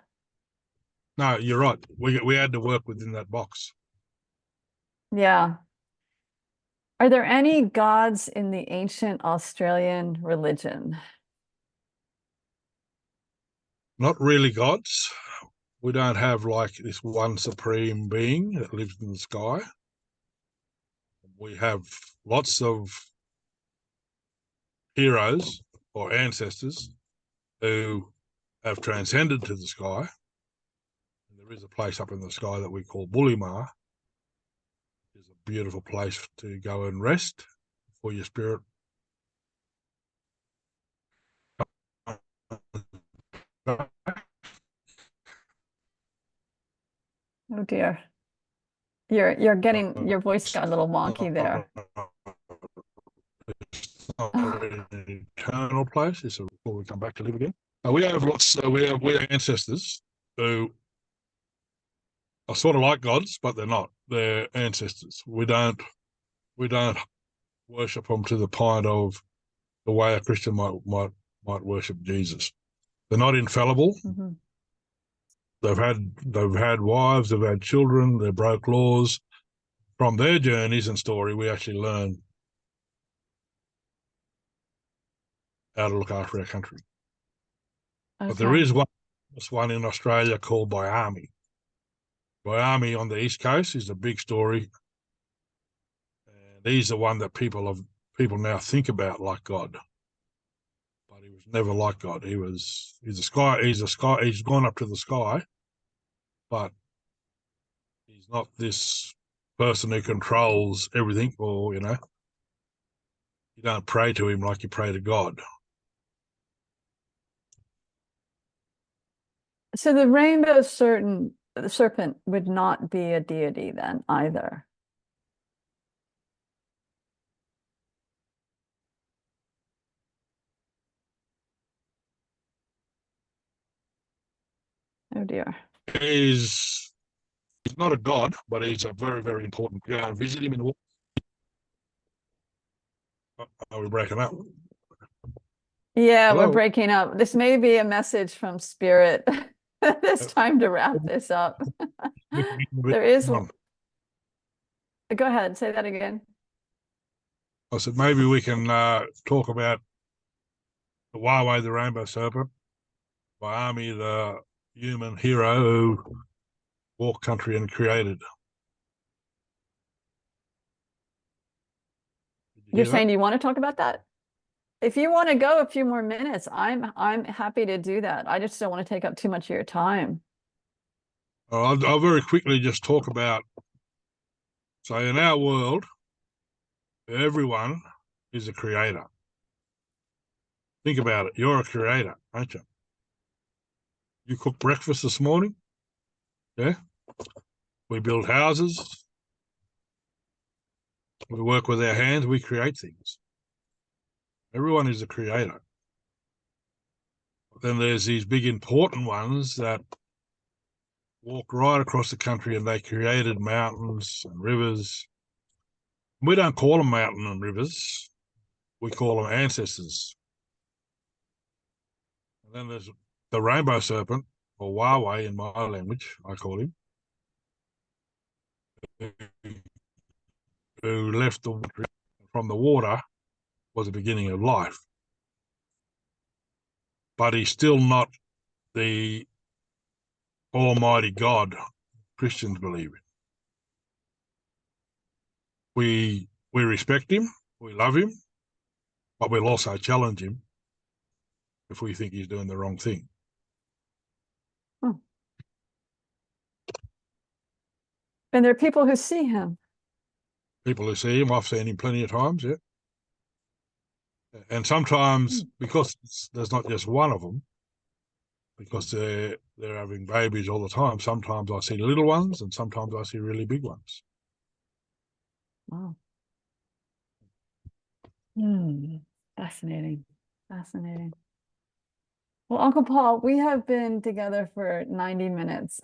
Speaker 2: no, you're right. We had to work within that box.
Speaker 1: Yeah. Are there any gods in the ancient Australian religion?
Speaker 2: Not really gods. We don't have like this one supreme being that lives in the sky. We have lots of heroes or ancestors who have transcended to the sky. And there is a place up in the sky that we call Mare. It's a beautiful place to go and rest for your spirit.
Speaker 1: Oh dear. You're getting your voice got a little wonky there. Oh,
Speaker 2: An eternal place. It's before we come back to live again. We have lots. We have ancestors who are sort of like gods, but they're not. They're ancestors. We don't worship them to the point of the way a Christian might worship Jesus. They're not infallible.
Speaker 1: mhm.
Speaker 2: They've had wives, they've had children, they broke laws. From their journeys and story, we actually learn how to look after our country. But there
Speaker 1: Okay.
Speaker 2: is one in Australia called Biami. Biami on the east coast is a big story, and he's the one that people now think about like God. But he was never like God. He's gone up to the sky, but he's not this person who controls everything, or you don't pray to him like you pray to God.
Speaker 1: So the rainbow serpent would not be a deity then either. Oh dear.
Speaker 2: He's not a god, but he's a very, very important. Go and visit him in the. Are we breaking up?
Speaker 1: Yeah, we're
Speaker 2: Hello.
Speaker 1: breaking up. This may be a message from spirit. It's time to wrap this up. There is, go ahead, say that again.
Speaker 2: I said maybe we can talk about the Huawei, the rainbow serpent, Miami, the human hero who walked country and created. Did you
Speaker 1: You're
Speaker 2: hear that?
Speaker 1: saying you want to talk about that? If you want to go a few more minutes, I'm happy to do that. I just don't want to take up too much of your time.
Speaker 2: I'll very quickly just talk about. So in our world, everyone is a creator. Think about it. You're a creator, aren't you? You cooked breakfast this morning. Yeah. We build houses. We work with our hands. We create things. Everyone is a creator. Then there's these big important ones that walked right across the country and they created mountains and rivers. We don't call them mountain and rivers. We call them ancestors. And then there's the rainbow serpent, or Huawei in my language, I call him, who left the water. From the water was the beginning of life. But he's still not the Almighty God Christians believe in. We respect him, we love him, but we'll also challenge him if we think he's doing the wrong thing.
Speaker 1: Hmm. And there are people who see him.
Speaker 2: People who see him, I've seen him plenty of times, yeah. And sometimes,
Speaker 1: Mm.
Speaker 2: because there's not just one of them, because they're having babies all the time, sometimes I see little ones and sometimes I see really big ones.
Speaker 1: Wow. Fascinating. Fascinating. Well, Uncle Paul, we have been together for 90 minutes.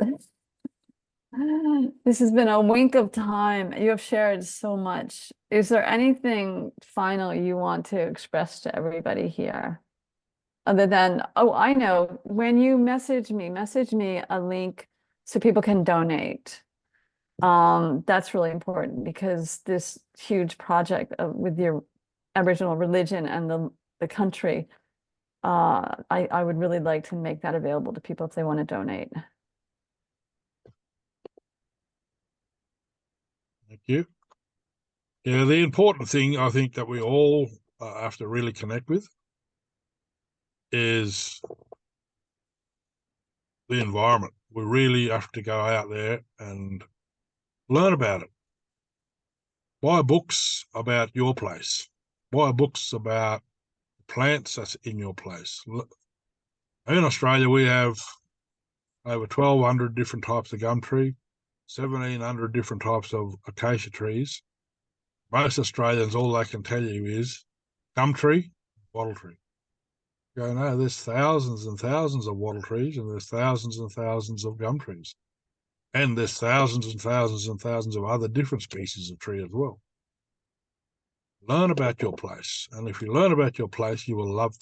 Speaker 1: This has been a wink of time. You have shared so much. Is there anything final you want to express to everybody here? Other than, oh, I know, when you message me a link so people can donate. That's really important because this huge project with your Aboriginal religion and the country, I would really like to make that available to people if they want to donate.
Speaker 2: Thank you. Yeah, the important thing I think that we all have to really connect with is the environment. We really have to go out there and learn about it. Buy books about your place. Buy books about plants that's in your place. In Australia, we have over 1,200 different types of gum tree, 1,700 different types of acacia trees. Most Australians, all they can tell you is gum tree, wattle tree. Go, no, there's thousands and thousands of wattle trees, and there's thousands and thousands of gum trees. And there's thousands and thousands and thousands of other different species of tree as well. Learn about your place. And if you learn about your place, you will love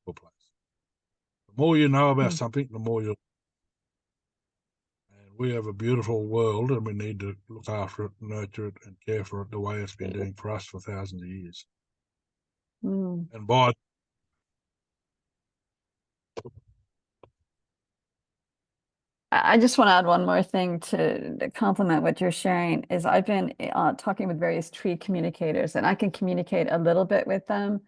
Speaker 2: your place. The more you know about something, the more you'll. And we have a beautiful world, and we need to look after it, nurture it, and care for it the way it's been doing for us for thousands of years. And by
Speaker 1: I just want to add one more thing to complement what you're sharing is I've been talking with various tree communicators and I can communicate a little bit with them,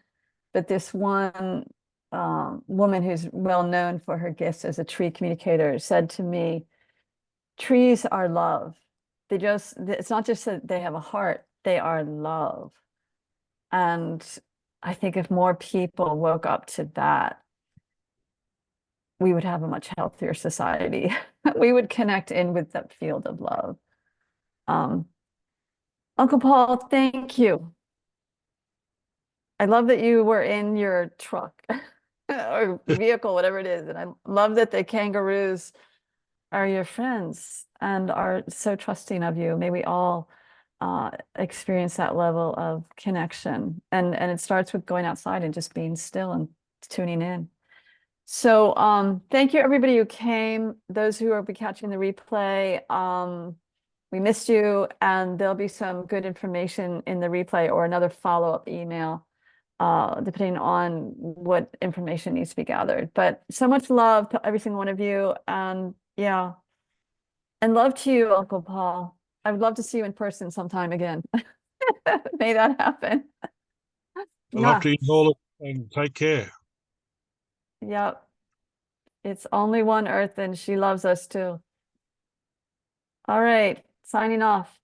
Speaker 1: but this one woman who's well known for her gifts as a tree communicator said to me, trees are love. It's not just that they have a heart, they are love. And I think if more people woke up to that, we would have a much healthier society. We would connect in with that field of love. Um, Uncle Paul, thank you. I love that you were in your truck or vehicle, whatever it is. And I love that the kangaroos are your friends and are so trusting of you. May we all experience that level of connection. And it starts with going outside and just being still and tuning in. So thank you everybody who came, those who will be catching the replay. We missed you, and there'll be some good information in the replay or another follow-up email, depending on what information needs to be gathered. But so much love to every single one of you, and yeah, and love to you, Uncle Paul. I would love to see you in person sometime again. May that happen.
Speaker 2: I'd love to
Speaker 1: Mwah.
Speaker 2: eat all of it, and take care.
Speaker 1: Yep. It's only one Earth, and she loves us too. All right, signing off.